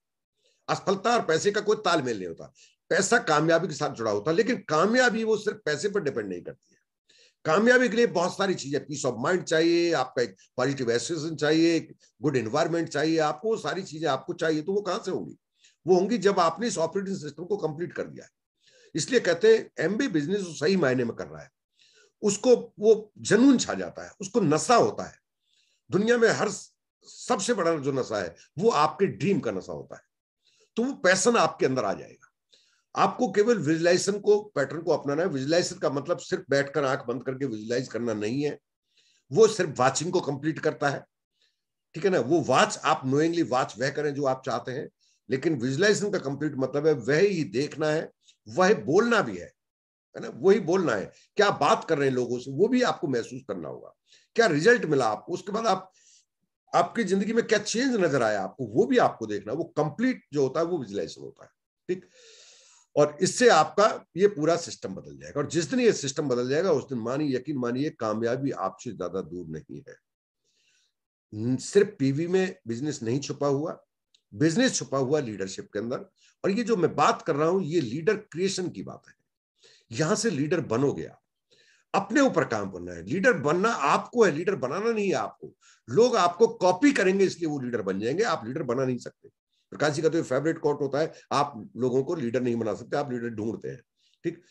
असफलता और पैसे का कोई तालमेल नहीं होता। पैसा कामयाबी के साथ जुड़ा होता है, लेकिन कामयाबी वो सिर्फ पैसे पर डिपेंड नहीं करती है। कामयाबी के लिए बहुत सारी चीजें, पीस ऑफ माइंड चाहिए, आपका एक पॉजिटिव एसोसिएशन चाहिए, गुड एनवायरमेंट चाहिए, आपको सारी चीजें आपको चाहिए। तो वो कहां से होंगी? वो होंगी जब आपने इस ऑपरेटिंग सिस्टम को कंप्लीट कर दिया है। इसलिए कहते हैं एमबी बिजनेस सही मायने में कर रहा है, उसको वो जनून छा जाता है, उसको नशा होता है। दुनिया में हर सबसे बड़ा जो नशा है वो आपके ड्रीम का नशा होता है। तो वो पैशन आपके अंदर आ जाएगा। आपको केवल विजुलाइजेशन को, पैटर्न को अपनाना है। विजुलाइजेशन का मतलब सिर्फ बैठकर आंख बंद करके विजुलाइज करना नहीं है। वो सिर्फ वाचिंग को कंप्लीट करता है। ठीक है ना? वो वॉच आप नोइंगली वॉच वह करें जो आप चाहते हैं, लेकिन विजुलाइजेशन का कंप्लीट मतलब है वह ही देखना है, वह बोलना भी है ना? वही बोलना है। क्या बात कर रहे हैं लोगों से वो भी आपको महसूस करना होगा। क्या रिजल्ट मिला आपको, उसके बाद आप आपकी जिंदगी में क्या चेंज नजर आया आपको, वो भी आपको देखना। वो कंप्लीट जो होता है वो विजुलाइजेशन होता है। ठीक, और इससे आपका ये पूरा सिस्टम बदल जाएगा। और जिस दिन ये सिस्टम बदल जाएगा उस दिन मानिए, यकीन मानिए, कामयाबी आपसे ज्यादा दूर नहीं है। सिर्फ पीवी में बिजनेस नहीं छुपा हुआ, बिजनेस छुपा हुआ लीडरशिप के अंदर। और ये जो मैं बात कर रहा हूं ये लीडर क्रिएशन की बात है। यहां से लीडर बनोगे आप, अपने ऊपर काम करना है। लीडर बनना आपको है, लीडर बनाना नहीं है आपको। लोग आपको कॉपी करेंगे इसलिए वो लीडर बन जाएंगे, आप लीडर बना नहीं सकते। प्रकाश जी का तो फेवरेट कोट होता है, आप लोगों को लीडर नहीं बना सकते, आप लीडर ढूंढते हैं। ठीक,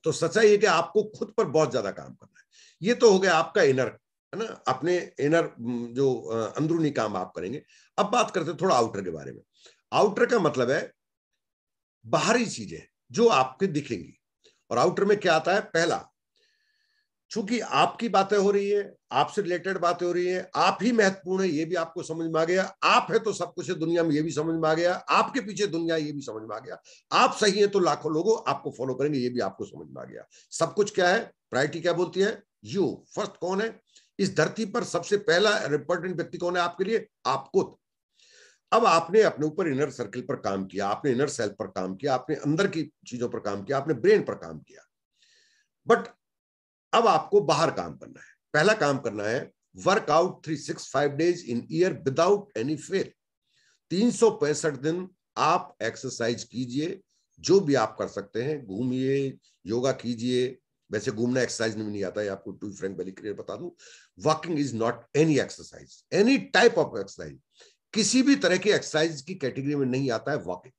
तो सच्चाई है कि आपको खुद पर बहुत ज्यादा काम करना है। ये तो हो गया आपका इनर, है ना, अपने इनर जो अंदरूनी काम आप करेंगे। अब बात करते हैं थोड़ा आउटर के बारे में। आउटर का मतलब है बाहरी चीजें जो आपके दिखेंगी। और आउटर में क्या आता है? पहला, चूंकि आपकी बातें हो रही है, आपसे रिलेटेड बातें हो रही है, आप ही महत्वपूर्ण है ये भी आपको समझ में आ गया, आप है तो सब कुछ है दुनिया में ये भी समझ में आ गया, आपके पीछे दुनिया ये भी समझ में आ गया, आप सही है तो लाखों लोग आपको फॉलो करेंगे ये भी आपको समझ में आ गया। सब कुछ क्या है? प्रायोरिटी क्या बोलती है? You first. कौन है इस धरती पर सबसे पहला इंपॉर्टेंट व्यक्ति? कौन है आपके लिए? आप खुद। अब आपने अपने ऊपर इनर सर्कल पर काम किया, आपने इनर सेल्फ पर काम किया, आपने अंदर की चीजों पर काम किया, आपने ब्रेन पर काम किया, बट अब आपको बाहर काम करना है। पहला काम करना है workout 365 days in year without any fail. 365 दिन आप एक्सरसाइज कीजिए, जो भी आप कर सकते हैं, घूमिए, योगा कीजिए। वैसे घूमना एक्सरसाइज में नहीं आता है, आपको टू फ्रैंक वेरी क्लियर बता दूं। Walking is not any exercise, any type of exercise, किसी भी तरह की एक्सरसाइज की कैटेगरी में नहीं आता है वॉकिंग।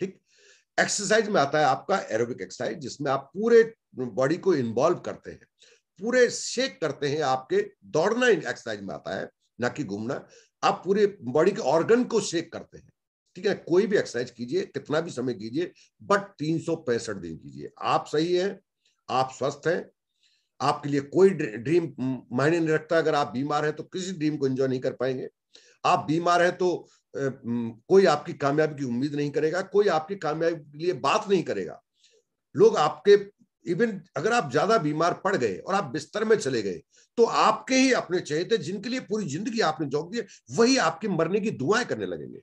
ठीक, एक्सरसाइज में आता है आपका एरोबिक एक्सरसाइज, जिसमें आप पूरे बॉडी को इन्वॉल्व करते हैं, पूरे शेक करते हैं। आपके दौड़ना एक्सरसाइज में आता है, ना कि घूमना। आप पूरे बॉडी के ऑर्गन को शेक करते हैं। ठीक है, कोई भी एक्सरसाइज कीजिए, कितना भी समय कीजिए, बट 365 दिन कीजिए। आप सही है, आप स्वस्थ हैं, आपके लिए कोई ड्रीम मायने नहीं रखता। अगर आप बीमार हैं तो किसी ड्रीम को एंजॉय नहीं कर पाएंगे। आप बीमार हैं तो कोई आपकी कामयाबी की उम्मीद नहीं करेगा, कोई आपकी कामयाबी के लिए बात नहीं करेगा। लोग आपके, इवन अगर आप ज्यादा बीमार पड़ गए और आप बिस्तर में चले गए, तो आपके ही अपने चहेते जिनके लिए पूरी जिंदगी आपने झोंक दी, वही आपके मरने की दुआएं करने लगेंगे,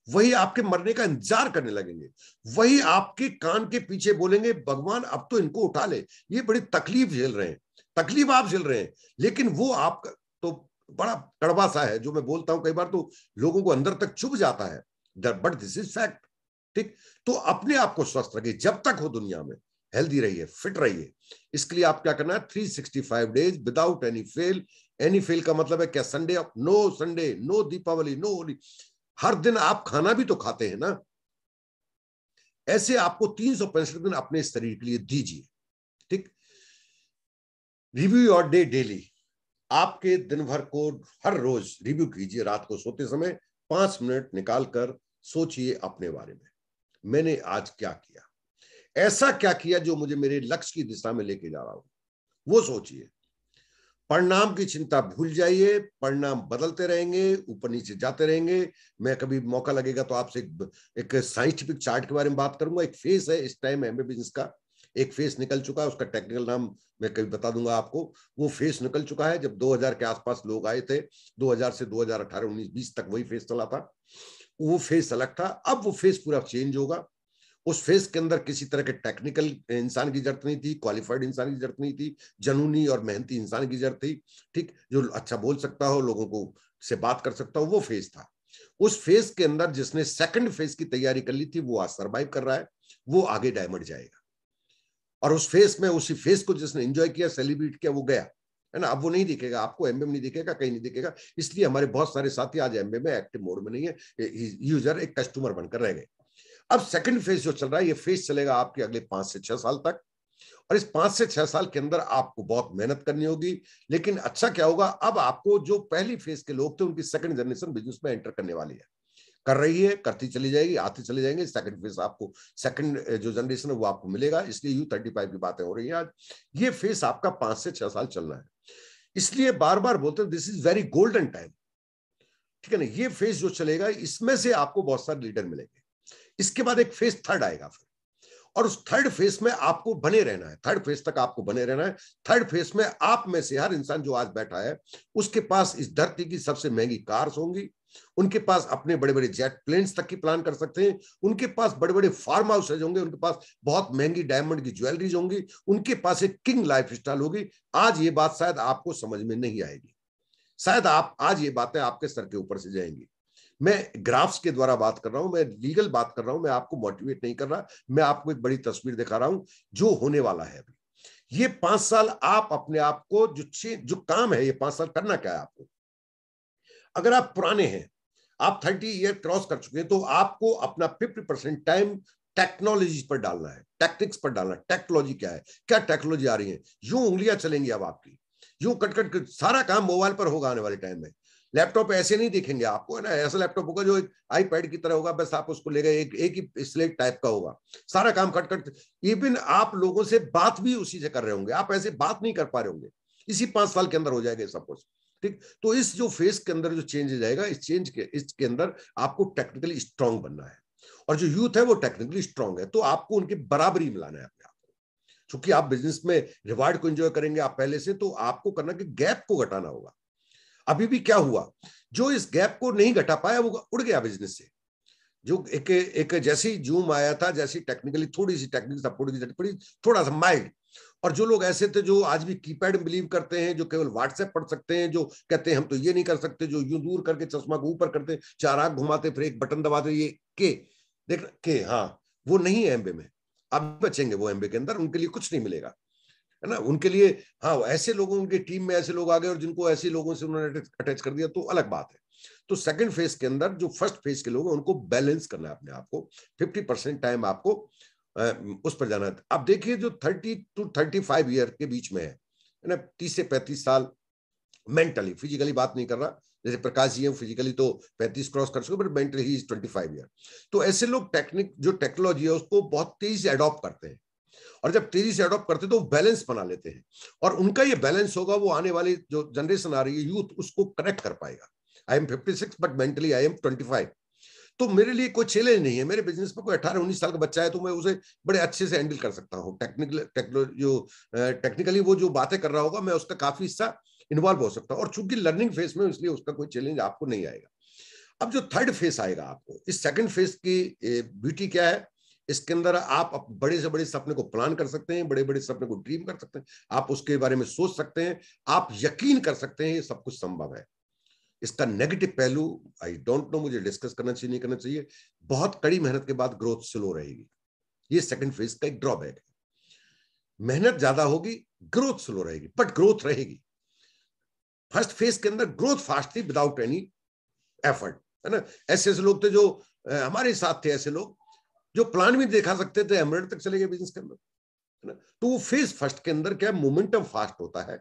वही आपके मरने का इंतजार करने लगेंगे, वही आपके कान के पीछे बोलेंगे भगवान अब तो इनको उठा ले, ये बड़ी तकलीफ झेल रहे हैं। तकलीफ आप झेल रहे हैं, लेकिन वो आपका तो बड़ा कड़वा सा है जो मैं बोलता हूं, कई बार तो लोगों को अंदर तक चुभ जाता है, बट दिस इज फैक्ट। ठीक, तो अपने आप को स्वस्थ रखिए, जब तक हो दुनिया में हेल्दी रहिए, फिट रहिए। इसके लिए आप क्या करना है? 365 days without any fail. Any fail का मतलब है क्या? Sunday, no Sunday, no Deepavali, no Holi. हर दिन आप खाना भी तो खाते हैं ना। ऐसे आपको 365 दिन अपने शरीर के लिए दीजिए। ठीक, रिव्यू योर डे डेली। आपके दिन भर को हर रोज रिव्यू कीजिए। रात को सोते समय 5 मिनट निकालकर सोचिए अपने बारे में, मैंने आज क्या किया, ऐसा क्या किया जो मुझे मेरे लक्ष्य की दिशा में लेके जा रहा हूं, वो सोचिए। परिणाम की चिंता भूल जाइए, परिणाम बदलते रहेंगे, ऊपर नीचे जाते रहेंगे। मैं कभी मौका लगेगा तो आपसे एक साइंटिफिक चार्ट के बारे में बात करूंगा। एक फेस है इस टाइम एमबी बिजनेस का, एक फेस निकल चुका है, उसका टेक्निकल नाम मैं कभी बता दूंगा आपको। वो फेस निकल चुका है जब 2000 के आसपास लोग आए थे, 2000 से 2018 19 20 तक वही फेस चला था। वो फेस अलग था, अब वो फेस पूरा चेंज होगा। उस फेस के अंदर किसी तरह के टेक्निकल इंसान की जरूरत नहीं थी, क्वालिफाइड इंसान की जरूरत नहीं थी, जनूनी और मेहनती इंसान की जरूरत थी। ठीक, जो अच्छा बोल सकता हो, लोगों को से बात कर सकता हो, वो फेस था। उस फेस के अंदर जिसने सेकंड फेस की तैयारी कर ली थी, वो आज सर्वाइव कर रहा है, वो आगे डायमंड जाएगा। और उस फेस में, उसी फेस को जिसने एंजॉय किया, सेलिब्रेट किया, वो गया, है ना। अब वो नहीं दिखेगा आपको, एमबीए में नहीं दिखेगा, कहीं नहीं दिखेगा। इसलिए हमारे बहुत सारे साथी आज एमबीए में एक्टिव मोड में नहीं है, यूजर, एक कस्टमर बनकर रह गए। अब सेकंड फेज जो चल रहा है, ये फेज चलेगा आपके अगले 5 से 6 साल तक। और इस 5 से 6 साल के अंदर आपको बहुत मेहनत करनी होगी। लेकिन अच्छा क्या होगा, अब आपको जो पहली फेज के लोग थे, उनकी सेकंड जनरेशन बिजनेस में एंटर करने वाली है, कर रही है, करती चली जाएगी, आते चले जाएंगे। सेकंड फेज आपको, सेकंड जो जनरेशन है वो आपको मिलेगा। इसलिए U35 की बातें हो रही हैं आज। ये फेज आपका 5 से 6 साल चलना है, इसलिए बार बार बोलते हैं this is very golden time. ठीक है ना, ये फेज जो चलेगा, इसमें से आपको बहुत सारे लीडर मिलेंगे। इसके बाद एक फेज थर्ड आएगा फिर, और उस थर्ड फेज में आपको बने रहना है। थर्ड फेज तक आपको बने रहना है। थर्ड फेज में आप में से हर इंसान जो आज बैठा है, उसके पास इस धरती की सबसे महंगी कार्स होंगी, उनके पास अपने बड़े बड़े जेट प्लेन्स तक की प्लान कर सकते हैं, उनके पास बड़े बड़े फार्म हाउसेज होंगे, उनके पास बहुत महंगी डायमंड की ज्वेलरीज होंगी, उनके पास एक किंग लाइफ स्टाइल होगी। आज ये बात शायद आपको समझ में नहीं आएगी, शायद आप आज ये बातें आपके सर के ऊपर से जाएंगी। मैं ग्राफ्स के द्वारा बात कर रहा हूं, मैं लीगल बात कर रहा हूं, मैं आपको मोटिवेट नहीं कर रहा, मैं आपको एक बड़ी तस्वीर दिखा रहा हूं जो होने वाला है अभी। ये 5 साल आप अपने आप को जो काम है, ये 5 साल करना क्या है आपको। अगर आप पुराने हैं, आप 30 ईयर क्रॉस कर चुके हैं, तो आपको अपना 50% टाइम टेक्नोलॉजी पर डालना है, टेक्निक्स पर डालना है। टेक्नोलॉजी क्या है, क्या टेक्नोलॉजी आ रही है, यूं उंगलियां चलेंगी अब आपकी, यूं कट कट कट सारा काम मोबाइल पर होगा आने वाले टाइम में। लैपटॉप ऐसे नहीं दिखेंगे आपको, है ना, ऐसा लैपटॉप होगा जो एक आईपैड की तरह होगा, बस आप उसको ले गए, एक ही स्लेट टाइप का होगा, सारा काम कट कट। इवन आप लोगों से बात भी उसी से कर रहे होंगे, आप ऐसे बात नहीं कर पा रहे होंगे। इसी 5 साल के अंदर हो जाएगा सब कुछ। ठीक, तो इस जो फेस के अंदर जो चेंज जाएगा, इस चेंज के इसके अंदर आपको टेक्निकली स्ट्रांग बनना है, और जो यूथ है वो टेक्निकली स्ट्रांग है, तो आपको उनकी बराबरी मिलाना है अपने आप को। क्योंकि आप बिजनेस में रिवार्ड को एंजॉय करेंगे आप पहले से, तो आपको करना कि गैप को घटाना होगा। अभी भी क्या हुआ, जो इस गैप को नहीं घटा पाया वो उड़ गया बिजनेस से। जो एक जैसे ही जूम आया था, जैसी टेक्निकली थोड़ी सी टेक्निकल सपोर्ट की जरूरत पड़ी, थोड़ा सा माइल्ड, और जो लोग ऐसे थे जो आज भी कीपैड में बिलीव करते हैं, जो केवल व्हाट्सएप पढ़ सकते हैं, जो कहते हैं हम तो ये नहीं कर सकते, जो यूं दूर करके चश्मा को ऊपर करते, चार आंख घुमाते, फिर एक बटन दबाते, ये के देख के, हाँ वो नहीं है एमबे में। अब बचेंगे वो एमबे के अंदर, उनके लिए कुछ नहीं मिलेगा, है ना, उनके लिए। हाँ, ऐसे लोगों, उनकी टीम में ऐसे लोग आ गए और जिनको ऐसे लोगों से उन्होंने अटैच कर दिया, तो अलग बात है। तो सेकंड फेज के अंदर जो फर्स्ट फेज के लोग हैं उनको बैलेंस करना है अपने आप को, 50% टाइम आपको उस पर जाना है। अब देखिए जो 30 to 35 ईयर के बीच में है ना, 30 से 35 साल, मेंटली, फिजिकली बात नहीं कर रहा, जैसे प्रकाश जी है फिजिकली तो 35 क्रॉस कर चुके, बट मेंटली ही 25 ईयर। तो ऐसे लोग जो टेक्नोलॉजी है उसको बहुत तेजी से अडॉप्ट करते हैं, और जब तेजी से अडॉप्ट करते हैं तो बैलेंस बना लेते हैं, और उनका ये बैलेंस होगा, वो आने वाली जो जनरेशन आ रही है, यूथ, उसको कनेक्ट कर पाएगा। I am 56 but mentally I am 25। तो मेरे लिए कोई चैलेंज नहीं है, मेरे बिजनेस में कोई 18-19 साल का बच्चा है तो मैं उसे बड़े अच्छे से हैंडल कर सकता हूँ। टेक्निकली वो जो बातें कर रहा होगा, मैं उसका काफी हिस्सा इन्वॉल्व हो सकता हूँ, और चूंकि लर्निंग फेज में, इसलिए उसका कोई चैलेंज आपको नहीं आएगा। अब जो थर्ड फेज आएगा आपको, इस सेकंड फेज की ब्यूटी क्या है, इसके अंदर आप बड़े से बड़े सपने को प्लान कर सकते हैं, बड़े बड़े सपने को ड्रीम कर सकते हैं, आप उसके बारे में सोच सकते हैं, आप यकीन कर सकते हैं ये सब कुछ संभव है। इसका नेगेटिव पहलू आई डोंट नो, मुझे डिस्कस करना चाहिए नहीं करना चाहिए, बहुत कड़ी मेहनत के बाद ग्रोथ स्लो रहेगी, ये सेकंड फेज का एक ड्रॉबैक है। मेहनत ज्यादा होगी, ग्रोथ स्लो रहेगी, बट ग्रोथ रहेगी। फर्स्ट फेज के अंदर ग्रोथ फास्ट थी विदाउट एनी एफर्ट, है ना। ऐसे ऐसे लोग थे जो हमारे साथ थे, ऐसे लोग जो प्लान भी देखा सकते थे, 100 तक चले गए बिजनेस के अंदर, है ना। तो वो फेज फर्स्ट के अंदर क्या, मोमेंटम फास्ट होता है,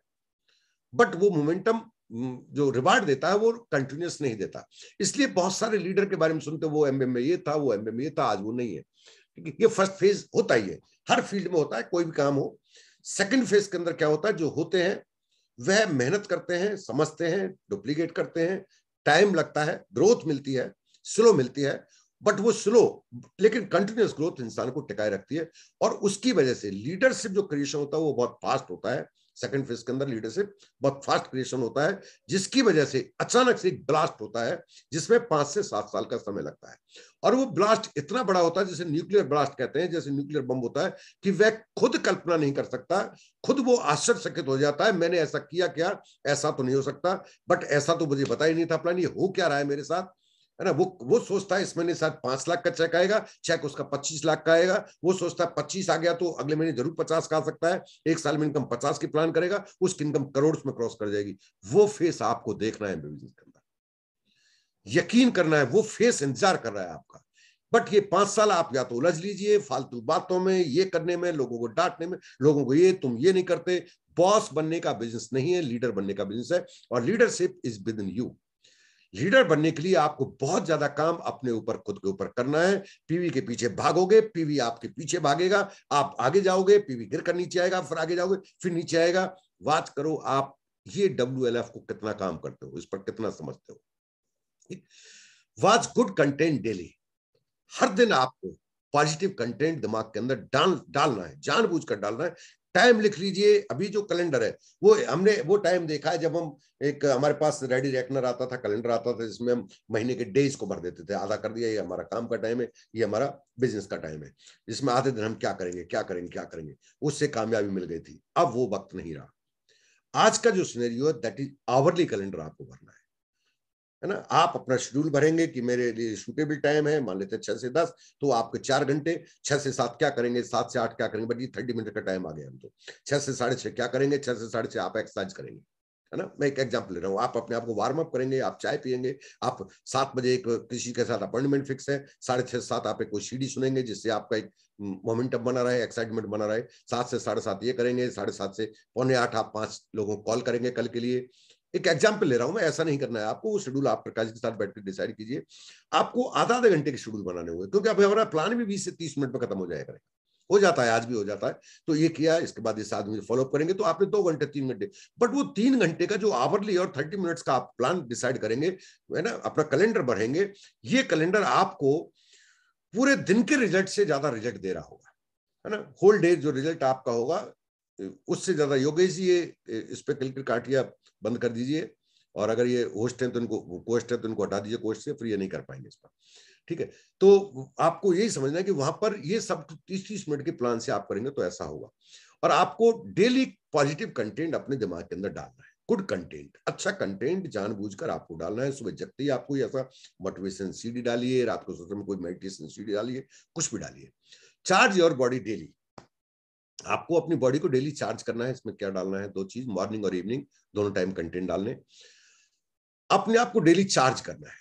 बट वो मोमेंटम जो रिवार्ड देता है वो कंटिन्यूस नहीं देता। इसलिए बहुत सारे लीडर के बारे में सुनते, वो एमबीए में ये था, वो एमबीए में ये था, आज वो नहीं है, क्योंकि ये फर्स्ट फेज होता ही है, हर फील्ड में होता है, कोई भी काम हो। सेकंड फेज के अंदर क्या होता है, जो होते हैं वह मेहनत करते हैं, समझते हैं, डुप्लीकेट करते हैं, टाइम लगता है, ग्रोथ मिलती है, स्लो मिलती है, बट वो स्लो लेकिन कंटिन्यूअस ग्रोथ इंसान को टिकाए रखती है, और उसकी वजह से लीडरशिप जो क्रिएशन होता है वो बहुत फास्ट होता है। सेकंड फेज के अंदर लीडरशिप बहुत फास्ट क्रिएशन होता है, जिसकी वजह से अचानक से एक ब्लास्ट होता है, जिसमें 5 से 7 साल का समय लगता है, और वो ब्लास्ट इतना बड़ा होता है, जैसे न्यूक्लियर ब्लास्ट कहते हैं, जैसे न्यूक्लियर बम होता है, कि वह खुद कल्पना नहीं कर सकता, खुद वो आश्चर्यचकित हो जाता है, मैंने ऐसा किया क्या, ऐसा तो नहीं हो सकता, बट ऐसा तो मुझे पता ही नहीं था, प्लान ये हो क्या रहा है मेरे साथ, है ना। वो सोचता है इस महीने शायद 5 लाख का चेक आएगा, चेक उसका 25 लाख का आएगा, वो सोचता है 25 आ गया तो अगले महीने जरूर 50 का आ सकता है, एक साल में इनकम 50 की प्लान करेगा, उसकी इनकम करोड़ में क्रॉस कर जाएगी। वो फेस आपको देखना है बिजनेस के अंदर, यकीन करना है, वो फेस इंतजार कर रहा है आपका। बट ये 5 साल आप या तो उलझ लीजिए फालतू बातों में, ये करने में, लोगों को डांटने में, लोगों को ये तुम ये नहीं करते। बॉस बनने का बिजनेस नहीं है, लीडर बनने का बिजनेस है, और leadership is with in you. Leader बनने के लिए आपको बहुत ज्यादा काम अपने ऊपर, खुद के ऊपर करना है। पीवी के पीछे भागोगे, पीवी आपके पीछे भागेगा, आप आगे जाओगे, पीवी गिर कर नीचे आएगा, फिर आगे जाओगे, फिर नीचे आएगा। वॉच करो आप ये WLF को कितना काम करते हो, इस पर कितना समझते हो। वॉच गुड कंटेंट डेली, हर दिन आपको पॉजिटिव कंटेंट दिमाग के अंदर डालना है, जानबूझकर डालना है। टाइम लिख लीजिए, अभी जो कैलेंडर है, वो हमने वो टाइम देखा है जब हम एक हमारे पास रेडी रेकनर आता था, कैलेंडर आता था, जिसमें हम महीने के डेज को भर देते थे, आधा कर दिया, ये हमारा काम का टाइम है, ये हमारा बिजनेस का टाइम है, जिसमें आधे दिन हम क्या करेंगे क्या करेंगे क्या करेंगे, उससे कामयाबी मिल गई थी। अब वो वक्त नहीं रहा। आज का जो सिनेरियो है दैट इज आवरली कैलेंडर आपको भरना है ना। आप अपना शेड्यूल भरेंगे कि मेरे लिए सूटेबल टाइम है, मान लेते हैं 6 से 10, तो आपके 4 घंटे, 6 से 7 क्या करेंगे, 7 से 8 क्या करेंगे, बट ये 30 मिनट का टाइम आ गया हम तो। 6 से 6:30 क्या करेंगे, 6 से 6:30 आप एक्सरसाइज करेंगे, है ना। मैं एक एग्जांपल ले रहा हूँ, आप अपने आप को वार्म अप करेंगे, आप चाय पियेंगे, आप 7 बजे एक किसी के साथ अपॉइंटमेंट फिक्स है, 6:30 से 7 आप एक कोई सीडी सुनेंगे जिससे आपका एक मोमेंटम बना रहे, एक्साइटमेंट बना रहे। 7 से 7:30 ये करेंगे, 7:30 से 7:45 आप 5 लोगों को कॉल करेंगे कल के लिए। एक एग्जाम्पल ले रहा हूं मैं, ऐसा नहीं करना है आपको, वो शेड्यूल आप प्रकाश के साथ बैठ कर डिसाइड कीजिए। आपको आधा आधे घंटे के शेड्यूल बनाने होंगे, क्योंकि अब हमारा प्लान भी 20 से 30 मिनट में खत्म हो जाएगा, हो जाता है, आज भी हो जाता है। तो ये किया, इसके बाद इस आदमी फॉलो अप करेंगे, तो आपने 2 घंटे 3 घंटे, बट वो 3 घंटे का जो आवरली और 30 मिनट्स का आप प्लान डिसाइड करेंगे, है ना, अपना कैलेंडर बढ़ेंगे, ये कैलेंडर आपको पूरे दिन के रिजल्ट से ज्यादा रिजल्ट दे रहा होगा, है ना। होल डे जो रिजल्ट आपका होगा उससे ज्यादा। योगेश जी, ये इस पे कैलकुलेट काटिए, बंद कर दीजिए, और अगर ये होस्ट है तो इनको, कोस्ट है तो इनको हटा दीजिए कोस्ट से, फिर ये नहीं कर पाएंगे इस पर, ठीक है। तो आपको यही समझना है कि वहां पर ये सब 30-30 मिनट के प्लान से आप करेंगे तो ऐसा होगा। और आपको डेली पॉजिटिव कंटेंट अपने दिमाग के अंदर डालना है, गुड कंटेंट, अच्छा कंटेंट जानबूझकर आपको डालना है। सुबह जगते ही आपको ऐसा मोटिवेशन सीडी डालिए, रात को सोते में कोई मेडिटेशन सीडी डालिए, कुछ भी डालिए। चार्ज योर बॉडी डेली, आपको अपनी बॉडी को डेली चार्ज करना है। इसमें क्या डालना है, 2 चीज, मॉर्निंग और इवनिंग दोनों टाइम कंटेंट डालने, अपने आप को डेली चार्ज करना है।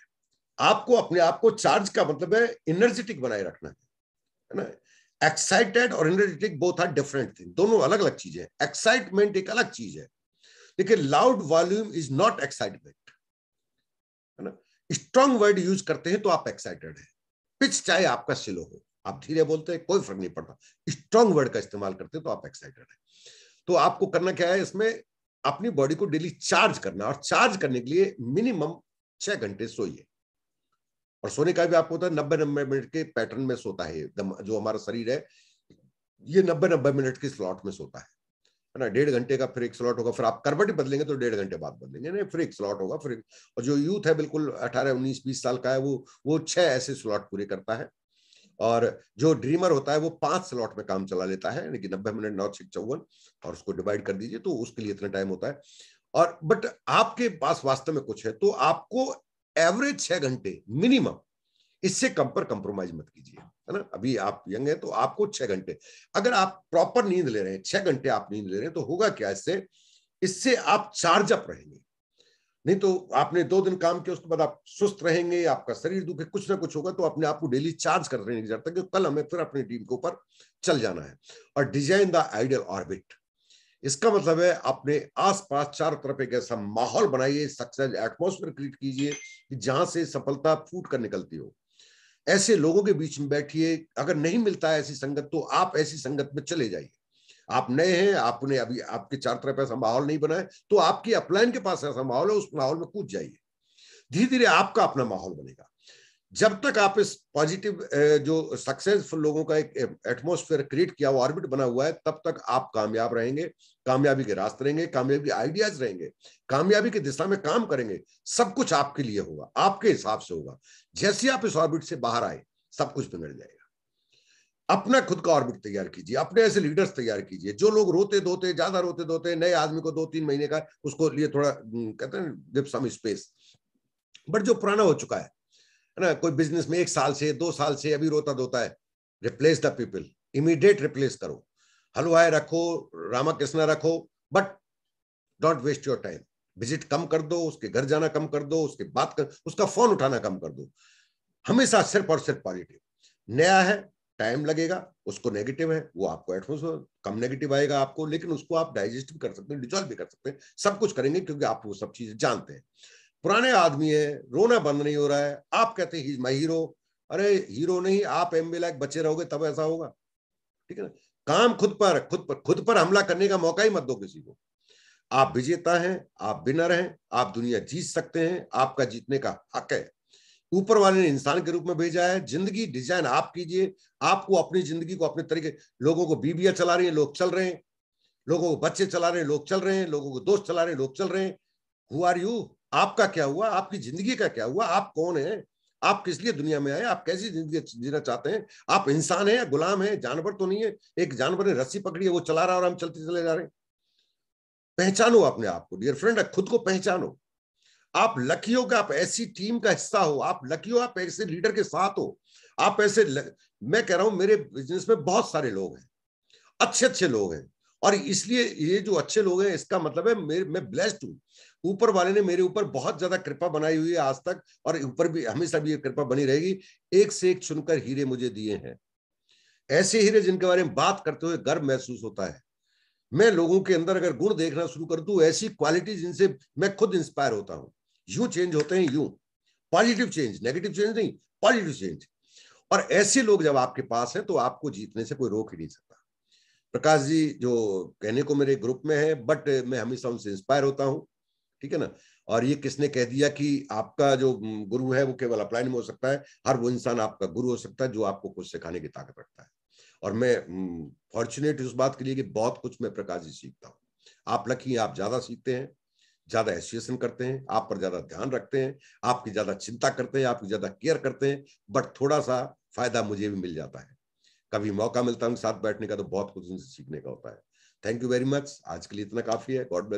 आपको अपने आप को चार्ज का मतलब है एनर्जेटिक बनाए रखना है ना। एक्साइटेड और energetic both are different thing, दोनों अलग अलग चीजें। एक्साइटमेंट एक अलग चीज है, देखिए loud volume is not excitement, है ना। स्ट्रॉन्ग वर्ड यूज करते हैं तो आप एक्साइटेड है। पिच चाहे आपका स्लो हो, आप धीरे बोलते हैं कोई फर्क नहीं पड़ता, स्ट्रॉन्ग वर्ड का इस्तेमाल करते हैं तो आप एक्साइटेड है। तो आपको करना क्या है इसमें, अपनी बॉडी को डेली चार्ज करना, और चार्ज करने के लिए मिनिमम 6 घंटे सोइए। और सोने का भी आपको होता है 90-90 मिनट के पैटर्न में सोता है, जो हमारा शरीर है ये 90-90 मिनट के स्लॉट में सोता है ना। 1.5 घंटे का फिर एक स्लॉट होगा, फिर आप करवट बदलेंगे तो 1.5 घंटे बाद बदलेंगे, नहीं फिर एक स्लॉट होगा फिर। और जो यूथ है बिल्कुल 18-19-20 साल का है, वो 6 ऐसे स्लॉट पूरे करता है। और जो ड्रीमर होता है वो 5 स्लॉट में काम चला लेता है, यानी कि 90 मिनट 9-6-54, और उसको डिवाइड कर दीजिए तो उसके लिए इतना टाइम होता है। और बट आपके पास वास्तव में कुछ है तो आपको एवरेज 6 घंटे मिनिमम, इससे कम पर कंप्रोमाइज मत कीजिए, है ना। अभी आप यंग है तो आपको 6 घंटे, अगर आप प्रॉपर नींद ले रहे हैं, 6 घंटे आप नींद ले रहे हैं, तो होगा क्या इससे, इससे आप चार्ज अप रहेंगे। नहीं तो आपने 2 दिन काम किया उसके बाद आप सुस्त रहेंगे, आपका शरीर दुखे, कुछ ना कुछ होगा। तो अपने आप को डेली चार्ज कर रहे हैं कि कल हमें फिर अपनी टीम के ऊपर चल जाना है। और डिजाइन द आइडियल ऑर्बिट, इसका मतलब है अपने आसपास चारों तरफ एक ऐसा माहौल बनाइए, सक्सेस एटमॉस्फेयर क्रिएट कीजिए कि जहां से सफलता फूट कर निकलती हो। ऐसे लोगों के बीच में बैठिए, अगर नहीं मिलता है ऐसी संगत तो आप ऐसी संगत में चले जाइए। आप नए हैं, आपने अभी आपके चार तरफ ऐसा माहौल नहीं बना है, तो आपकी अपलाइन के पास ऐसा माहौल है, उस माहौल में कूद जाइए। धीरे धीरे आपका अपना माहौल बनेगा। जब तक आप इस पॉजिटिव जो सक्सेसफुल लोगों का एक एटमॉस्फेयर क्रिएट किया हुआ ऑर्बिट बना हुआ है, तब तक आप कामयाब रहेंगे, कामयाबी के रास्ते रहेंगे, कामयाबी आइडियाज रहेंगे, कामयाबी की दिशा में काम करेंगे। सब कुछ आपके लिए होगा, आपके हिसाब से होगा। जैसे आप इस ऑर्बिट से बाहर आए सब कुछ बिगड़ जाएगा। अपना खुद का ऑर्बिट तैयार कीजिए, अपने ऐसे लीडर्स तैयार कीजिए जो लोग रोते धोते, ज्यादा रोते धोते, नए आदमी को 2-3 महीने का उसको लिए थोड़ा कहते हैं गिव सम स्पेस। बट जो पुराना हो चुका है ना, कोई बिजनेस में 1 साल से 2 साल से अभी रोता धोता है, replace the people, immediate replace करो। हलवाई रखो, रामा कृष्णा रखो, but don't waste your time. Visit कम कर दो, उसके घर जाना कम कर दो, उसके बात कर, उसका फोन उठाना कम कर दो। हमेशा सिर्फ और सिर्फ पॉजिटिव। नया है, टाइम लगेगा, उसको नेगेटिव है, वो आपको एटमोसफेयर कम नेगेटिव आएगा आपको, लेकिन उसको आप डाइजेस्ट भी कर सकते हैं, डिजॉल्व भी कर सकते हैं, सब कुछ करेंगे क्योंकि आप वो सब चीजें जानते हैं। पुराने आदमी है, रोना बंद नहीं हो रहा है, आप कहते हैं ही इज माय हीरो। अरे हीरो नहीं, आप एमबी लायक बच्चे रहोगे तब ऐसा होगा, ठीक है ना। काम खुद पर हमला करने का मौका ही मत दो किसी को। आप विजेता हैं, आप विनर हैं, आप दुनिया जीत सकते हैं, आपका जीतने का हक है। ऊपर वाले ने इंसान के रूप में भेजा है, जिंदगी डिजाइन आप कीजिए। आपको अपनी जिंदगी को अपने तरीके, लोगों को बीबियां चला रही हैं, लोग चल रहे हैं, लोगों को बच्चे चला रहे हैं, लोग चल रहे हैं, लोगों को दोस्त चला रहे हैं, लोग चल रहे हैं। Who are you? आपका क्या हुआ? आपकी जिंदगी का क्या हुआ? आप कौन है? आप किस लिए दुनिया में आए? आप कैसी जिंदगी जीना चाहते हैं? आप इंसान हैं या गुलाम हैं? जानवर तो नहीं है, एक जानवर ने रस्सी पकड़ी है वो चला रहा है और हम चलते चले जा रहे हैं। पहचानो अपने आप को डियर फ्रेंड, खुद को पहचानो। आप लकी हो कि आप ऐसी टीम का हिस्सा हो, आप लकी हो आप ऐसे लीडर के साथ हो, आप ऐसे मैं कह रहा हूं मेरे बिजनेस में बहुत सारे लोग हैं, अच्छे अच्छे लोग हैं, और इसलिए ये जो अच्छे लोग हैं इसका मतलब है मैं ब्लेस्ड हूं। ऊपर वाले ने मेरे ऊपर बहुत ज्यादा कृपा बनाई हुई है आज तक, और ऊपर भी हमेशा भी ये कृपा बनी रहेगी। एक से एक चुनकर हीरे मुझे दिए हैं, ऐसे हीरे जिनके बारे में बात करते हुए गर्व महसूस होता है। मैं लोगों के अंदर अगर गुण देखना शुरू कर दूं, ऐसी क्वालिटी जिनसे मैं खुद इंस्पायर होता हूं, यूं चेंज होते हैं, यूं पॉजिटिव चेंज, नेगेटिव चेंज नहीं, पॉजिटिव चेंज। और ऐसे लोग जब आपके पास हैं तो आपको जीतने से कोई रोक ही नहीं सकता। प्रकाश जी जो कहने को मेरे ग्रुप में है, बट मैं हमेशा उनसे इंस्पायर होता हूं, ठीक है ना। और ये किसने कह दिया कि आपका जो गुरु है वो केवल अपलाइन में हो सकता है, हर वो इंसान आपका गुरु हो सकता है जो आपको कुछ सिखाने की ताकत रखता है। और मैं फॉर्चुनेट इस बात के लिए कि बहुत कुछ मैं प्रकाश जी सीखता हूँ। आप लकी, आप ज्यादा सीखते हैं, ज्यादा एसोसिएशन करते हैं, आप पर ज्यादा ध्यान रखते हैं, आपकी ज्यादा चिंता करते हैं, आपकी ज्यादा केयर करते हैं, बट थोड़ा सा फायदा मुझे भी मिल जाता है। कभी मौका मिलता है उनके साथ बैठने का तो बहुत कुछ उनसे सीखने का होता है। थैंक यू वेरी मच, आज के लिए इतना काफी है। God bless.